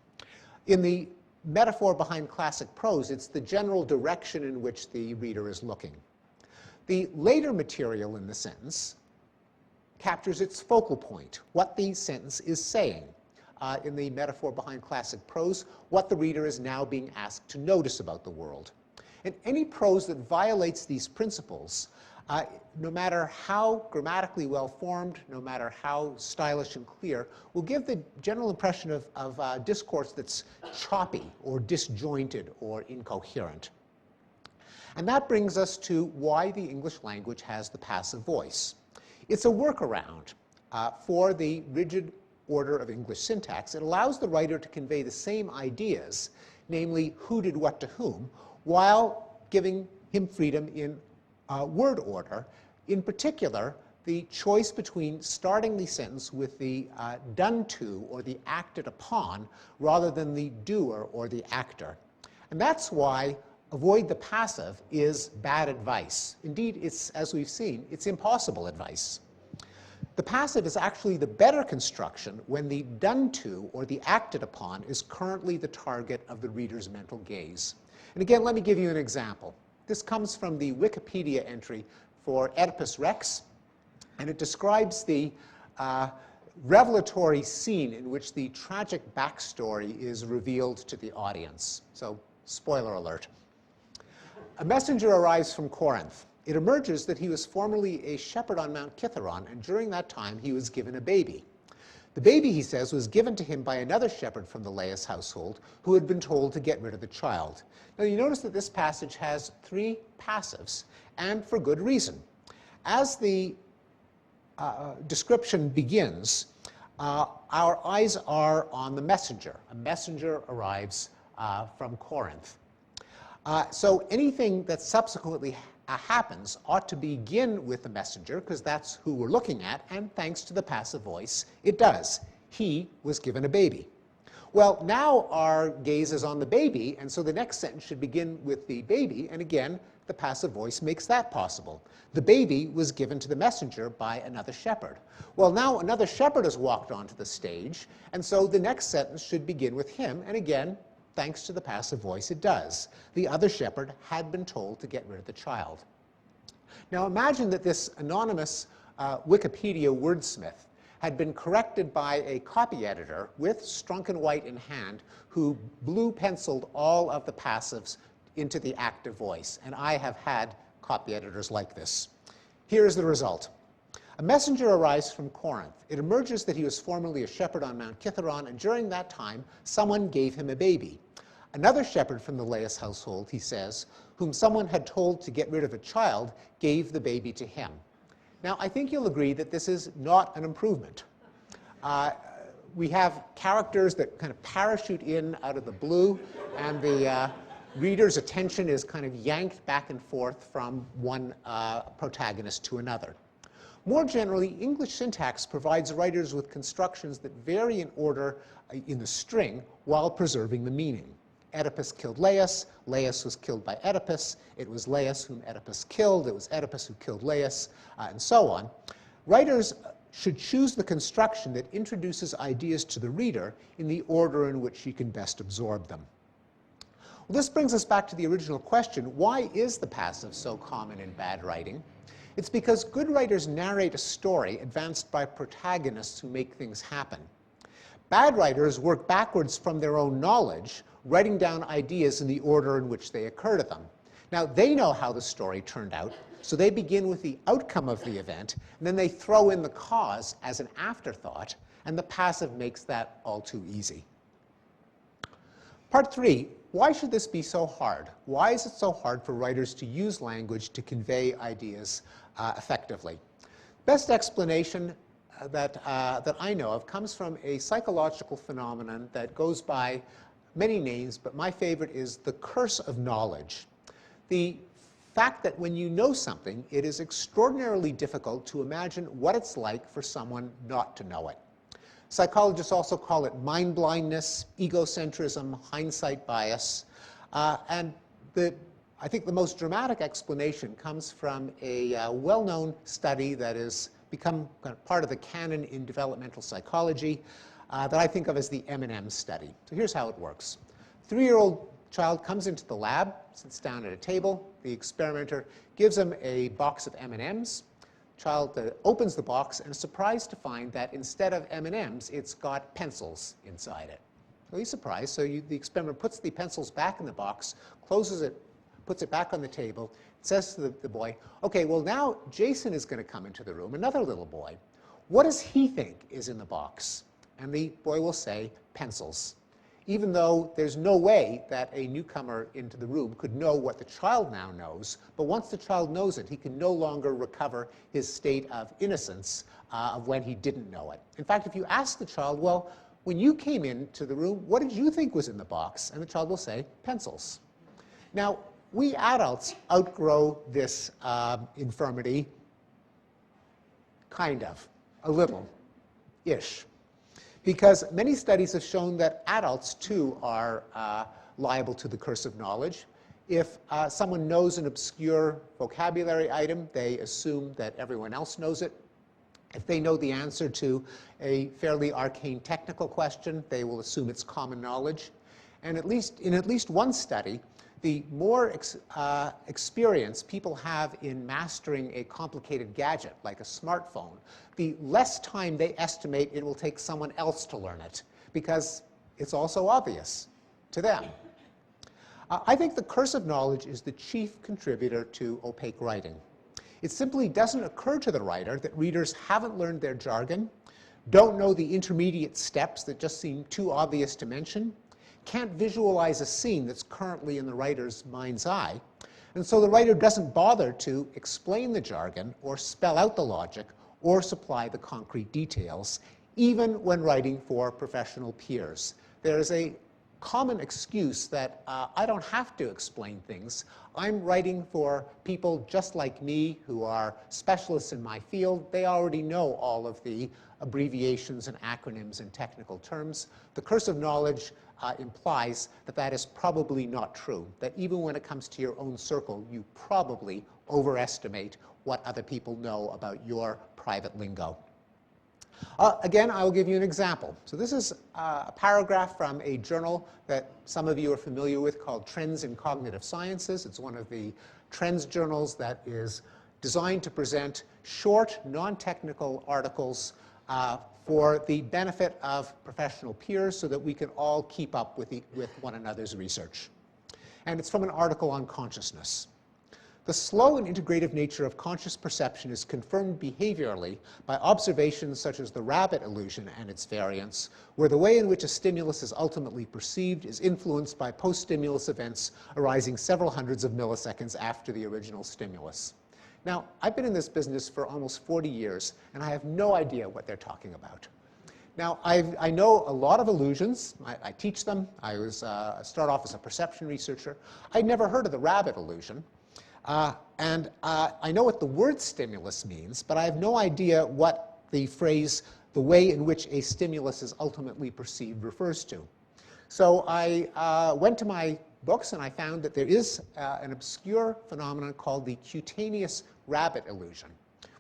[SPEAKER 2] In the metaphor behind classic prose, it's the general direction in which the reader is looking. The later material in the sentence captures its focal point, what the sentence is saying. In the metaphor behind classic prose, what the reader is now being asked to notice about the world. And any prose that violates these principles, no matter how grammatically well-formed, no matter how stylish and clear, will give the general impression of discourse that's choppy or disjointed or incoherent. And that brings us to why the English language has the passive voice. It's a workaround for the rigid order of English syntax. It allows the writer to convey the same ideas, namely who did what to whom, while giving him freedom in word order. In particular, the choice between starting the sentence with the done to or the acted upon rather than the doer or the actor. And that's why avoid the passive is bad advice. Indeed, it's, as we've seen, it's impossible advice. The passive is actually the better construction when the done to or the acted upon is currently the target of the reader's mental gaze. And again, let me give you an example. This comes from the Wikipedia entry for Oedipus Rex, and it describes the revelatory scene in which the tragic backstory is revealed to the audience. So, spoiler alert. A messenger arrives from Corinth. It emerges that he was formerly a shepherd on Mount Kithaeron, and during that time he was given a baby. The baby, he says, was given to him by another shepherd from the Laius household who had been told to get rid of the child. Now you notice that this passage has three passives, and for good reason. As the description begins, our eyes are on the messenger. A messenger arrives from Corinth. So anything that subsequently happens ought to begin with the messenger, because that's who we're looking at, and thanks to the passive voice, it does. He was given a baby. Well, now our gaze is on the baby, and so the next sentence should begin with the baby, and again, the passive voice makes that possible. The baby was given to the messenger by another shepherd. Well, now another shepherd has walked onto the stage, and so the next sentence should begin with him, and again, thanks to the passive voice, it does. The other shepherd had been told to get rid of the child. Now imagine that this anonymous Wikipedia wordsmith had been corrected by a copy editor with Strunk and White in hand, who blue penciled all of the passives into the active voice. And I have had copy editors like this. Here is the result. A messenger arrives from Corinth. It emerges that he was formerly a shepherd on Mount Kithaeron, and during that time, someone gave him a baby. Another shepherd from the Laius household, he says, whom someone had told to get rid of a child, gave the baby to him. Now, I think you'll agree that this is not an improvement. We have characters that kind of parachute in out of the blue, and the readers' attention is kind of yanked back and forth from one protagonist to another. More generally, English syntax provides writers with constructions that vary in order in the string while preserving the meaning. Oedipus killed Laius. Laius was killed by Oedipus. It was Laius whom Oedipus killed. It was Oedipus who killed Laius, and so on. Writers should choose the construction that introduces ideas to the reader in the order in which he can best absorb them. Well, this brings us back to the original question, why is the passive so common in bad writing? It's because good writers narrate a story advanced by protagonists who make things happen. Bad writers work backwards from their own knowledge, writing down ideas in the order in which they occur to them. Now, they know how the story turned out, so they begin with the outcome of the event, and then they throw in the cause as an afterthought, and the passive makes that all too easy. Part 3, why should this be so hard? Why is it so hard for writers to use language to convey ideas effectively? Best explanation that I know of comes from a psychological phenomenon that goes by many names, but my favorite is the curse of knowledge. The fact that when you know something, it is extraordinarily difficult to imagine what it's like for someone not to know it. Psychologists also call it mind blindness, egocentrism, hindsight bias. And I think the most dramatic explanation comes from a well-known study that has become kind of part of the canon in developmental psychology that I think of as the M&M study. So here's how it works. 3-year-old child comes into the lab, sits down at a table. The experimenter gives him a box of M&Ms. Child opens the box and is surprised to find that instead of M&Ms, it's got pencils inside it. So he's surprised. So the experimenter puts the pencils back in the box, closes it, puts it back on the table, says to the boy, OK, well, now Jason is going to come into the room, another little boy. What does he think is in the box? And the boy will say, pencils, even though there's no way that a newcomer into the room could know what the child now knows. But once the child knows it, he can no longer recover his state of innocence of when he didn't know it. In fact, if you ask the child, well, when you came into the room, what did you think was in the box? And the child will say, pencils. Now, we adults outgrow this infirmity, kind of, a little-ish. Because many studies have shown that adults, too, are liable to the curse of knowledge. If someone knows an obscure vocabulary item, they assume that everyone else knows it. If they know the answer to a fairly arcane technical question, they will assume it's common knowledge. And in at least one study, the more experience people have in mastering a complicated gadget, like a smartphone, the less time they estimate it will take someone else to learn it, because it's also obvious to them. I think the curse of knowledge is the chief contributor to opaque writing. It simply doesn't occur to the writer that readers haven't learned their jargon, don't know the intermediate steps that just seem too obvious to mention, can't visualize a scene that's currently in the writer's mind's eye, and so the writer doesn't bother to explain the jargon or spell out the logic or supply the concrete details, even when writing for professional peers. There is a common excuse that I don't have to explain things. I'm writing for people just like me who are specialists in my field. They already know all of the abbreviations and acronyms and technical terms. The curse of knowledge implies that that is probably not true, that even when it comes to your own circle, you probably overestimate what other people know about your private lingo. Again, I will give you an example. So this is a paragraph from a journal that some of you are familiar with called Trends in Cognitive Sciences. It's one of the trends journals that is designed to present short, non-technical articles for the benefit of professional peers so that we can all keep up with one another's research. And it's from an article on consciousness. The slow and integrative nature of conscious perception is confirmed behaviorally by observations such as the rabbit illusion and its variants, where the way in which a stimulus is ultimately perceived is influenced by post-stimulus events arising several hundreds of milliseconds after the original stimulus. Now, I've been in this business for almost 40 years, and I have no idea what they're talking about. Now, I know a lot of illusions. I teach them. I start off as a perception researcher. I'd never heard of the rabbit illusion. And I know what the word stimulus means, but I have no idea what the phrase, the way in which a stimulus is ultimately perceived, refers to. So I went to my books and I found that there is an obscure phenomenon called the cutaneous rabbit illusion,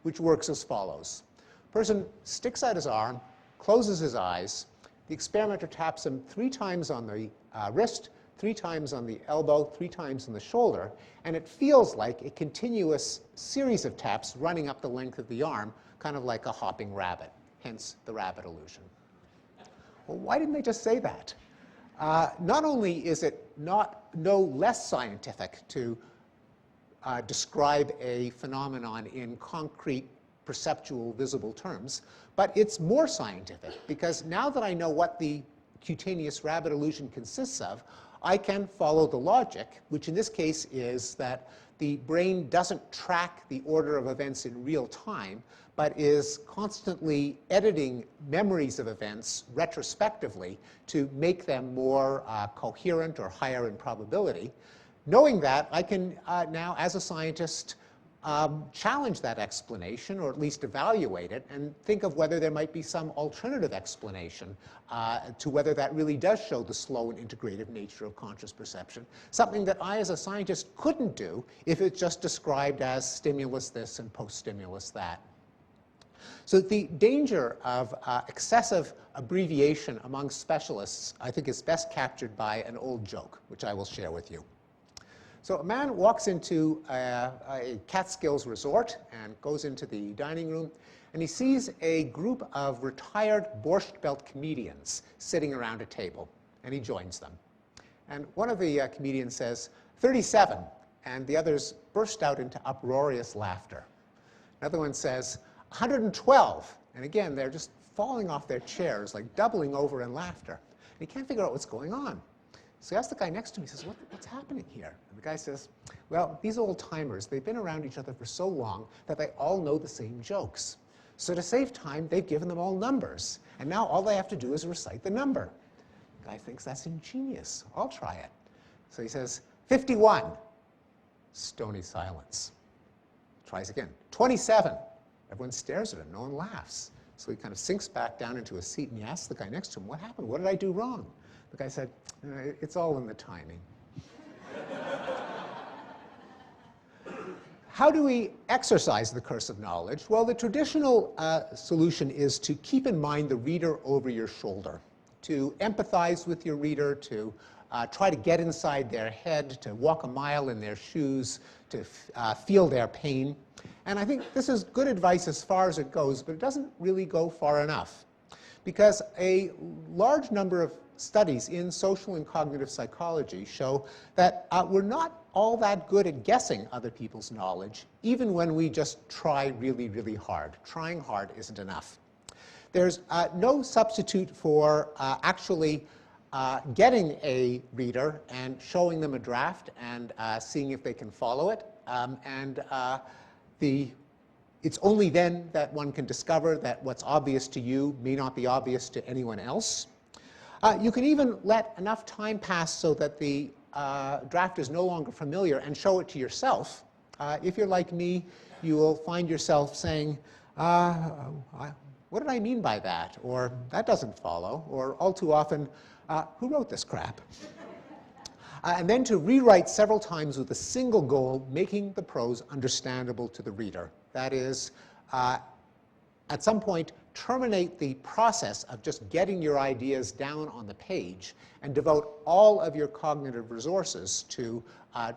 [SPEAKER 2] which works as follows. A person sticks out his arm, closes his eyes. The experimenter taps him 3 times on the wrist, 3 times on the elbow, 3 times on the shoulder, and it feels like a continuous series of taps running up the length of the arm, kind of like a hopping rabbit, hence the rabbit illusion. Well, why didn't they just say that? Not only is it no less scientific to describe a phenomenon in concrete, perceptual, visible terms, but it's more scientific, because now that I know what the cutaneous rabbit illusion consists of, I can follow the logic, which in this case is that the brain doesn't track the order of events in real time, but is constantly editing memories of events retrospectively to make them more coherent or higher in probability. Knowing that, I can now, as a scientist, challenge that explanation, or at least evaluate it, and think of whether there might be some alternative explanation to whether that really does show the slow and integrative nature of conscious perception, something that I, as a scientist, couldn't do if it's just described as stimulus this and post-stimulus that. So the danger of excessive abbreviation among specialists, I think, is best captured by an old joke, which I will share with you. So a man walks into a Catskills resort and goes into the dining room, and he sees a group of retired Borscht Belt comedians sitting around a table, and he joins them. And one of the comedians says, 37, and the others burst out into uproarious laughter. Another one says, 112, and again, they're just falling off their chairs, like doubling over in laughter. And he can't figure out what's going on. So he asks the guy next to him, he says, what's happening here? And the guy says, well, these old timers, they've been around each other for so long that they all know the same jokes. So to save time, they've given them all numbers. And now all they have to do is recite the number. The guy thinks that's ingenious. I'll try it. So he says, 51. Stony silence. Tries again. 27. Everyone stares at him. No one laughs. So he kind of sinks back down into a seat, and he asks the guy next to him, what happened? What did I do wrong? The guy said, it's all in the timing. How do we exercise the curse of knowledge? Well, the traditional solution is to keep in mind the reader over your shoulder, to empathize with your reader, to try to get inside their head, to walk a mile in their shoes, to feel their pain. And I think this is good advice as far as it goes, but it doesn't really go far enough. Because a large number of studies in social and cognitive psychology show that we're not all that good at guessing other people's knowledge, even when we just try really, really hard. Trying hard isn't enough. There's no substitute for actually getting a reader and showing them a draft and seeing if they can follow it. It's only then that one can discover that what's obvious to you may not be obvious to anyone else. You can even let enough time pass so that the draft is no longer familiar and show it to yourself. If you're like me, you will find yourself saying, what did I mean by that? Or that doesn't follow. Or all too often, who wrote this crap? And then to rewrite several times with a single goal, making the prose understandable to the reader. That is, at some point, terminate the process of just getting your ideas down on the page and devote all of your cognitive resources to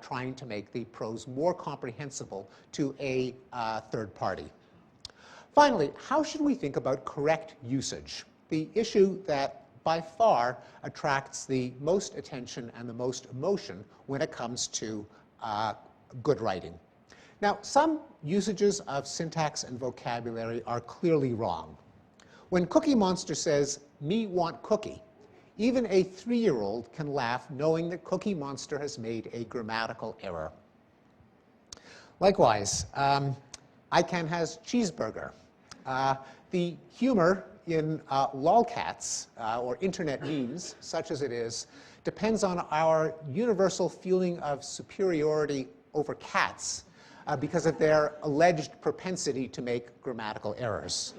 [SPEAKER 2] trying to make the prose more comprehensible to a third party. Finally, how should we think about correct usage? The issue that by far attracts the most attention and the most emotion when it comes to good writing. Now, some usages of syntax and vocabulary are clearly wrong. When Cookie Monster says, "Me want cookie," even a 3-year-old can laugh knowing that Cookie Monster has made a grammatical error. Likewise, ICANN has cheeseburger. The humor in lolcats, or internet memes, such as it is, depends on our universal feeling of superiority over cats because of their alleged propensity to make grammatical errors.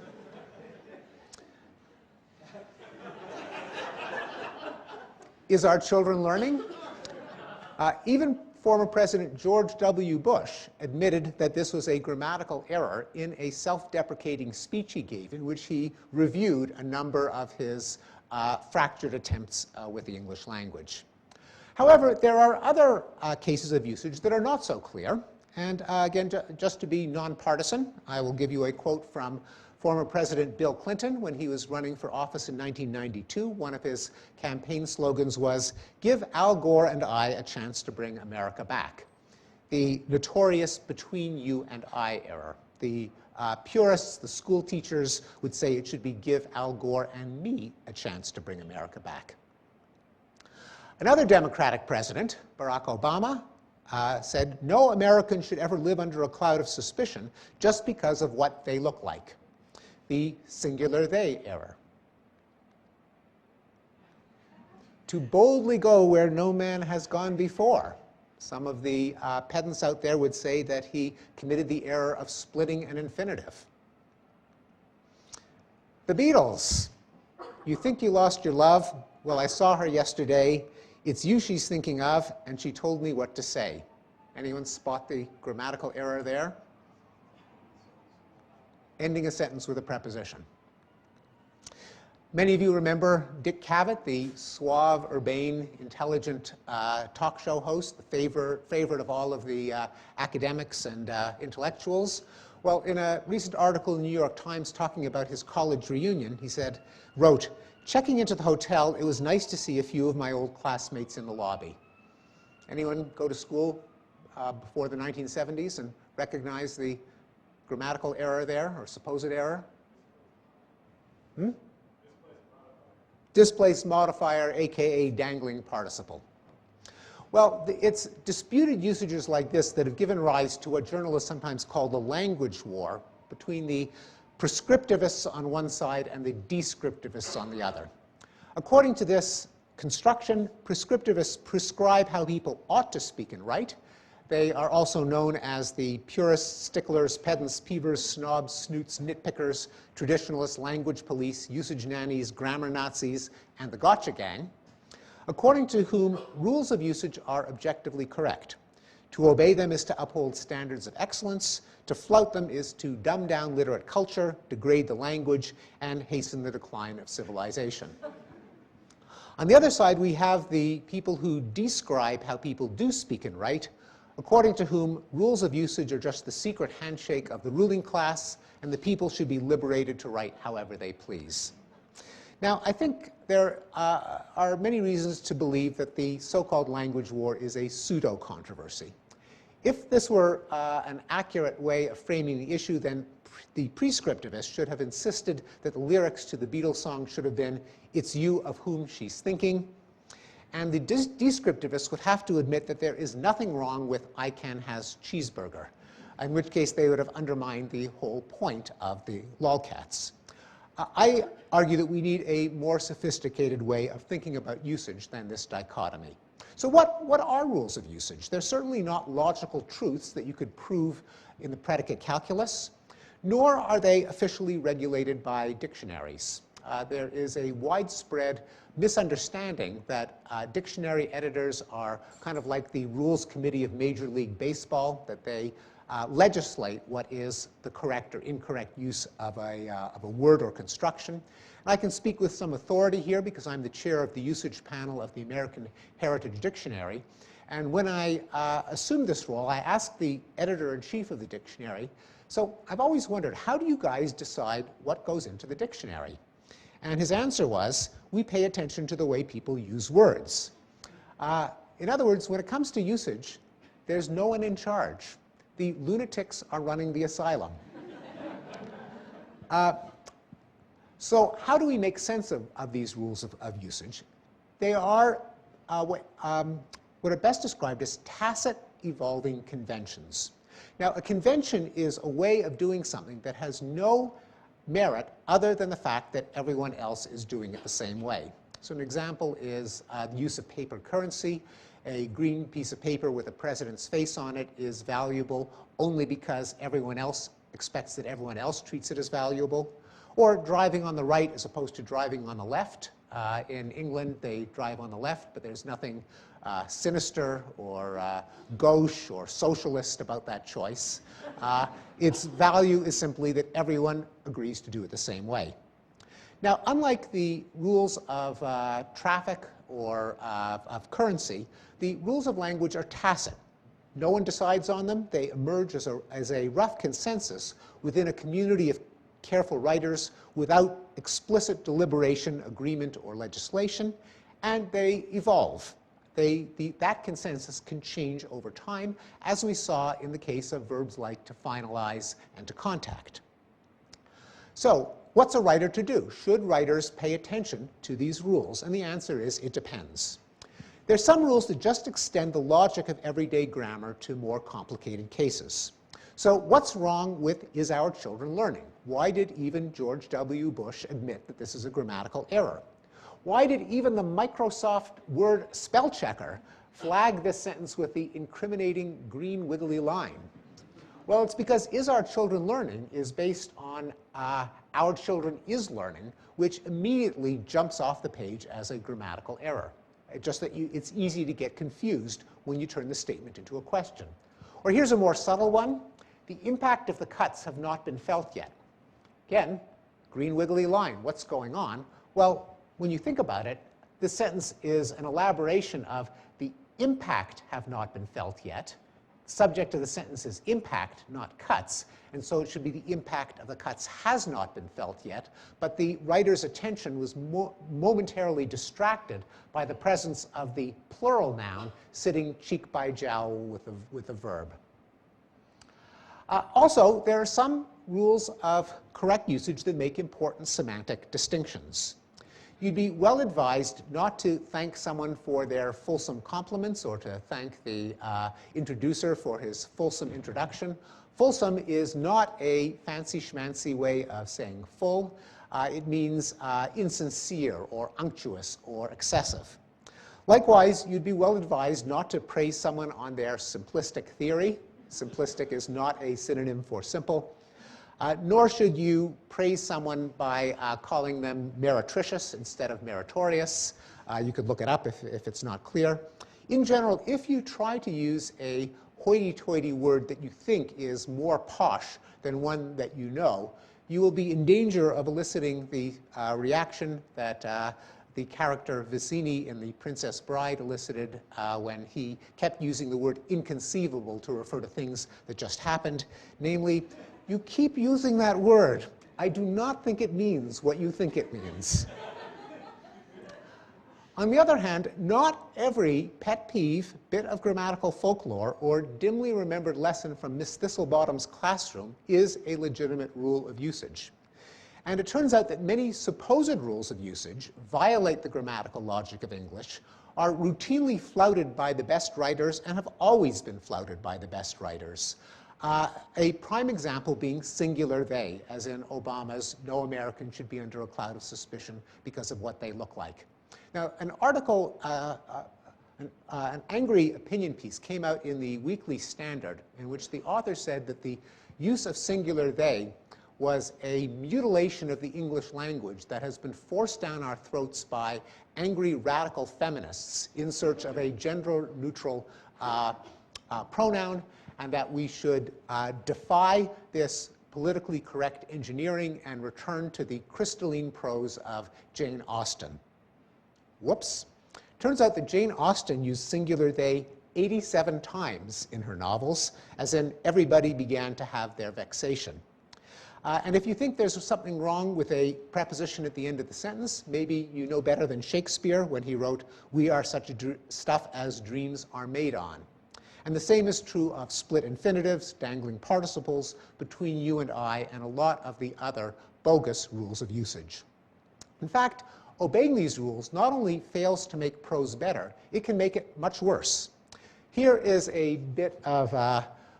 [SPEAKER 2] Is our children learning? Even former President George W. Bush admitted that this was a grammatical error in a self-deprecating speech he gave in which he reviewed a number of his fractured attempts with the English language. However, there are other cases of usage that are not so clear. And again, just to be nonpartisan, I will give you a quote from former President Bill Clinton when he was running for office in 1992. One of his campaign slogans was, "Give Al Gore and I a chance to bring America back." The notorious "between you and I" error. The purists, the school teachers, would say it should be "give Al Gore and me a chance to bring America back." Another Democratic president, Barack Obama, said, "No American should ever live under a cloud of suspicion just because of what they look like." The singular they error. To boldly go where no man has gone before. Some of the pedants out there would say that he committed the error of splitting an infinitive. The Beatles. You think you lost your love? Well, I saw her yesterday. It's you she's thinking of, and she told me what to say. Anyone spot the grammatical error there? Ending a sentence with a preposition. Many of you remember Dick Cavett, the suave, urbane, intelligent talk show host, the favorite of all of the academics and intellectuals. Well, in a recent article in the New York Times talking about his college reunion, he wrote, "Checking into the hotel, it was nice to see a few of my old classmates in the lobby." Anyone go to school before the 1970s and recognize the grammatical error there, or supposed error? Displaced modifier, aka dangling participle. Well, it's disputed usages like this that have given rise to what journalists sometimes call the language war between the prescriptivists on one side and the descriptivists on the other. According to this construction, prescriptivists prescribe how people ought to speak and write. They are also known as the purists, sticklers, pedants, peevers, snobs, snoots, nitpickers, traditionalists, language police, usage nannies, grammar Nazis, and the gotcha gang, according to whom rules of usage are objectively correct. To obey them is to uphold standards of excellence. To flout them is to dumb down literate culture, degrade the language, and hasten the decline of civilization. On the other side, we have the people who describe how people do speak and write, according to whom rules of usage are just the secret handshake of the ruling class, and the people should be liberated to write however they please. Now, I think there are many reasons to believe that the so-called language war is a pseudo-controversy. If this were an accurate way of framing the issue, then the prescriptivists should have insisted that the lyrics to the Beatles song should have been, "It's you of whom she's thinking." And the descriptivists would have to admit that there is nothing wrong with "I can has cheeseburger," in which case they would have undermined the whole point of the lolcats. I argue that we need a more sophisticated way of thinking about usage than this dichotomy. So what are rules of usage? They're certainly not logical truths that you could prove in the predicate calculus, nor are they officially regulated by dictionaries. There is a widespread misunderstanding that dictionary editors are kind of like the rules committee of Major League Baseball, that they legislate what is the correct or incorrect use of a word or construction. And I can speak with some authority here because I'm the chair of the usage panel of the American Heritage Dictionary. And when I assumed this role, I asked the editor-in-chief of the dictionary, so I've always wondered, how do you guys decide what goes into the dictionary? And his answer was, we pay attention to the way people use words. In other words, when it comes to usage, there's no one in charge. The lunatics are running the asylum. So how do we make sense of these rules of usage? They are what are best described as tacit evolving conventions. Now, a convention is a way of doing something that has no merit other than the fact that everyone else is doing it the same way. So an example is the use of paper currency. A green piece of paper with a president's face on it is valuable only because everyone else expects that everyone else treats it as valuable. Or driving on the right as opposed to driving on the left. In England, they drive on the left, but there's nothing sinister or gauche or socialist about that choice. Its value is simply that everyone agrees to do it the same way. Now, unlike the rules of traffic or of currency, the rules of language are tacit. No one decides on them. They emerge as a rough consensus within a community of careful writers without explicit deliberation, agreement, or legislation, and they evolve. That consensus can change over time, as we saw in the case of verbs like to finalize and to contact. So what's a writer to do? Should writers pay attention to these rules? And the answer is it depends. There's some rules that just extend the logic of everyday grammar to more complicated cases. So what's wrong with "is our children learning"? Why did even George W. Bush admit that this is a grammatical error? Why did even the Microsoft Word spell checker flag this sentence with the incriminating green wiggly line? Well, it's because "is our children learning" is based on "our children is learning," which immediately jumps off the page as a grammatical error. Just that it's easy to get confused when you turn the statement into a question. Or here's a more subtle one. The impact of the cuts have not been felt yet. Again, green wiggly line. What's going on? Well, when you think about it, this sentence is an elaboration of the impact have not been felt yet. Subject of the sentence is impact, not cuts. And so it should be the impact of the cuts has not been felt yet. But the writer's attention was momentarily distracted by the presence of the plural noun sitting cheek by jowl with the verb. Also, there are some rules of correct usage that make important semantic distinctions. You'd be well advised not to thank someone for their fulsome compliments or to thank the introducer for his fulsome introduction. Fulsome is not a fancy schmancy way of saying full. It means insincere or unctuous or excessive. Likewise, you'd be well advised not to praise someone on their simplistic theory. Simplistic is not a synonym for simple. Nor should you praise someone by calling them meretricious instead of meritorious. You could look it up if it's not clear. In general, if you try to use a hoity-toity word that you think is more posh than one that you know, you will be in danger of eliciting the reaction that the character Vicini in The Princess Bride elicited when he kept using the word inconceivable to refer to things that just happened. Namely, you keep using that word. I do not think it means what you think it means. On the other hand, not every pet peeve, bit of grammatical folklore, or dimly remembered lesson from Miss Thistlebottom's classroom is a legitimate rule of usage. And it turns out that many supposed rules of usage violate the grammatical logic of English, are routinely flouted by the best writers, and have always been flouted by the best writers. A prime example being singular they, as in Obama's "no American should be under a cloud of suspicion because of what they look like." Now, an article, an angry opinion piece came out in the Weekly Standard in which the author said that the use of singular they was a mutilation of the English language that has been forced down our throats by angry radical feminists in search of a gender-neutral pronoun, and that we should defy this politically correct engineering and return to the crystalline prose of Jane Austen. Whoops. Turns out that Jane Austen used singular they 87 times in her novels, as in everybody began to have their vexation. And if you think there's something wrong with a preposition at the end of the sentence, maybe you know better than Shakespeare when he wrote, "We are such stuff as dreams are made on." And the same is true of split infinitives, dangling participles, between you and I, and a lot of the other bogus rules of usage. In fact, obeying these rules not only fails to make prose better, it can make it much worse. Here is a bit of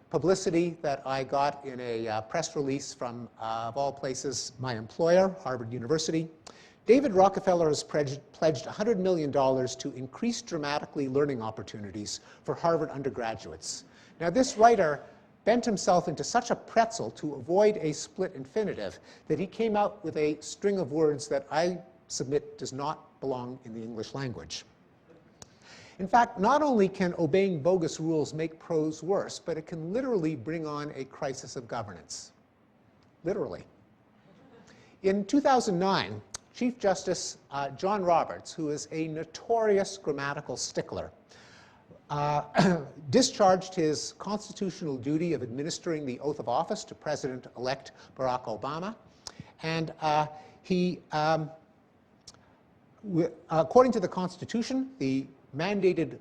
[SPEAKER 2] publicity that I got in a press release from, of all places, my employer, Harvard University. David Rockefeller has pledged $100 million to increase dramatically learning opportunities for Harvard undergraduates. Now, this writer bent himself into such a pretzel to avoid a split infinitive that he came out with a string of words that I submit does not belong in the English language. In fact, not only can obeying bogus rules make prose worse, but it can literally bring on a crisis of governance. Literally. In 2009, Chief Justice John Roberts, who is a notorious grammatical stickler, discharged his constitutional duty of administering the oath of office to President-elect Barack Obama. And according to the Constitution, the mandated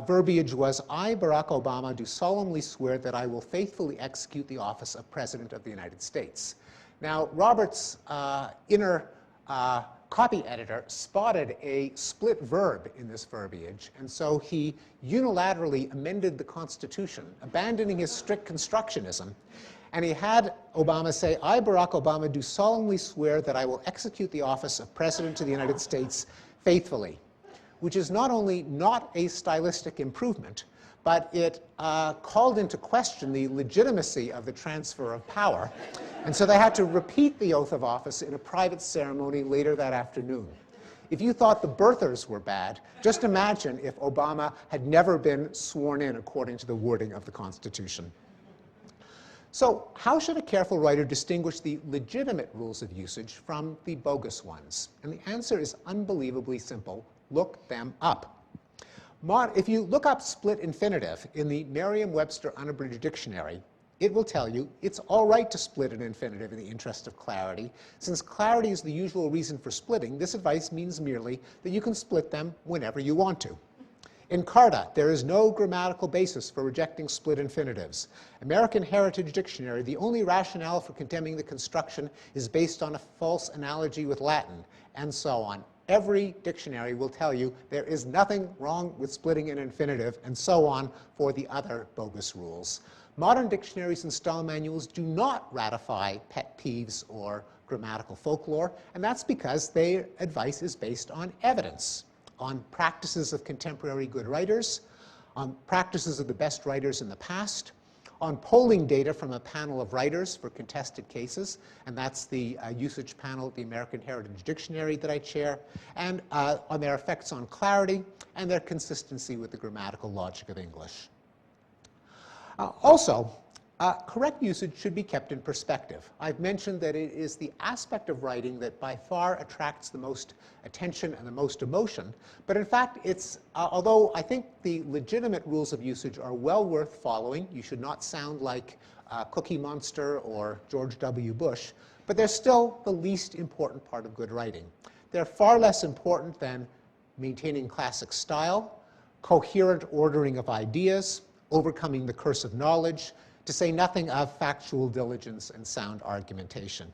[SPEAKER 2] verbiage was, "I, Barack Obama, do solemnly swear that I will faithfully execute the office of President of the United States." Now, Roberts' inner copy editor spotted a split verb in this verbiage, and so he unilaterally amended the Constitution, abandoning his strict constructionism. And he had Obama say, "I, Barack Obama, do solemnly swear that I will execute the office of President of the United States faithfully," which is not only not a stylistic improvement, but it called into question the legitimacy of the transfer of power. And so they had to repeat the oath of office in a private ceremony later that afternoon. If you thought the birthers were bad, just imagine if Obama had never been sworn in according to the wording of the Constitution. So how should a careful writer distinguish the legitimate rules of usage from the bogus ones? And the answer is unbelievably simple. Look them up. If you look up split infinitive in the Merriam-Webster Unabridged Dictionary, it will tell you it's all right to split an infinitive in the interest of clarity. Since clarity is the usual reason for splitting, this advice means merely that you can split them whenever you want to. In Carta, there is no grammatical basis for rejecting split infinitives. American Heritage Dictionary, the only rationale for condemning the construction is based on a false analogy with Latin, and so on. Every dictionary will tell you there is nothing wrong with splitting an infinitive, and so on for the other bogus rules. Modern dictionaries and style manuals do not ratify pet peeves or grammatical folklore, and that's because their advice is based on evidence, on practices of contemporary good writers, on practices of the best writers in the past, on polling data from a panel of writers for contested cases, and that's the usage panel at the American Heritage Dictionary that I chair, and on their effects on clarity and their consistency with the grammatical logic of English. Also, correct usage should be kept in perspective. I've mentioned that it is the aspect of writing that by far attracts the most attention and the most emotion. But in fact, it's, although I think the legitimate rules of usage are well worth following, you should not sound like Cookie Monster or George W. Bush, but they're still the least important part of good writing. They're far less important than maintaining classic style, coherent ordering of ideas, overcoming the curse of knowledge, to say nothing of factual diligence and sound argumentation.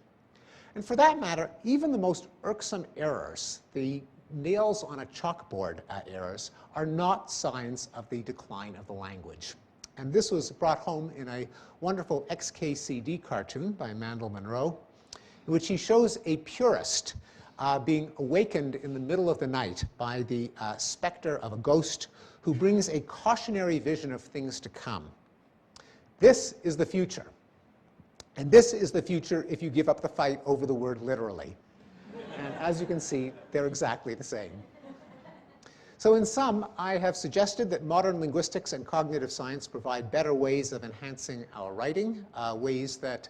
[SPEAKER 2] And for that matter, even the most irksome errors, the nails on a chalkboard errors, are not signs of the decline of the language. And this was brought home in a wonderful XKCD cartoon by Mandel Monroe, in which he shows a purist being awakened in the middle of the night by the specter of a ghost who brings a cautionary vision of things to come. This is the future. And this is the future if you give up the fight over the word literally. And as you can see, they're exactly the same. So in sum, I have suggested that modern linguistics and cognitive science provide better ways of enhancing our writing, ways that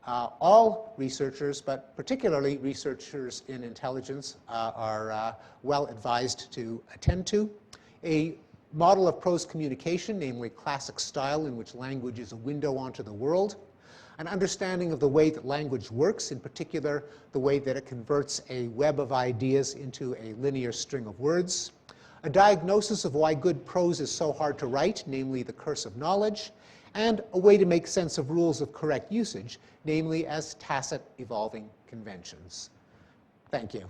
[SPEAKER 2] all researchers, but particularly researchers in intelligence, are well advised to attend to. A model of prose communication, namely classic style in which language is a window onto the world. An understanding of the way that language works, in particular the way that it converts a web of ideas into a linear string of words. A diagnosis of why good prose is so hard to write, namely the curse of knowledge. And a way to make sense of rules of correct usage, namely as tacit evolving conventions. Thank you.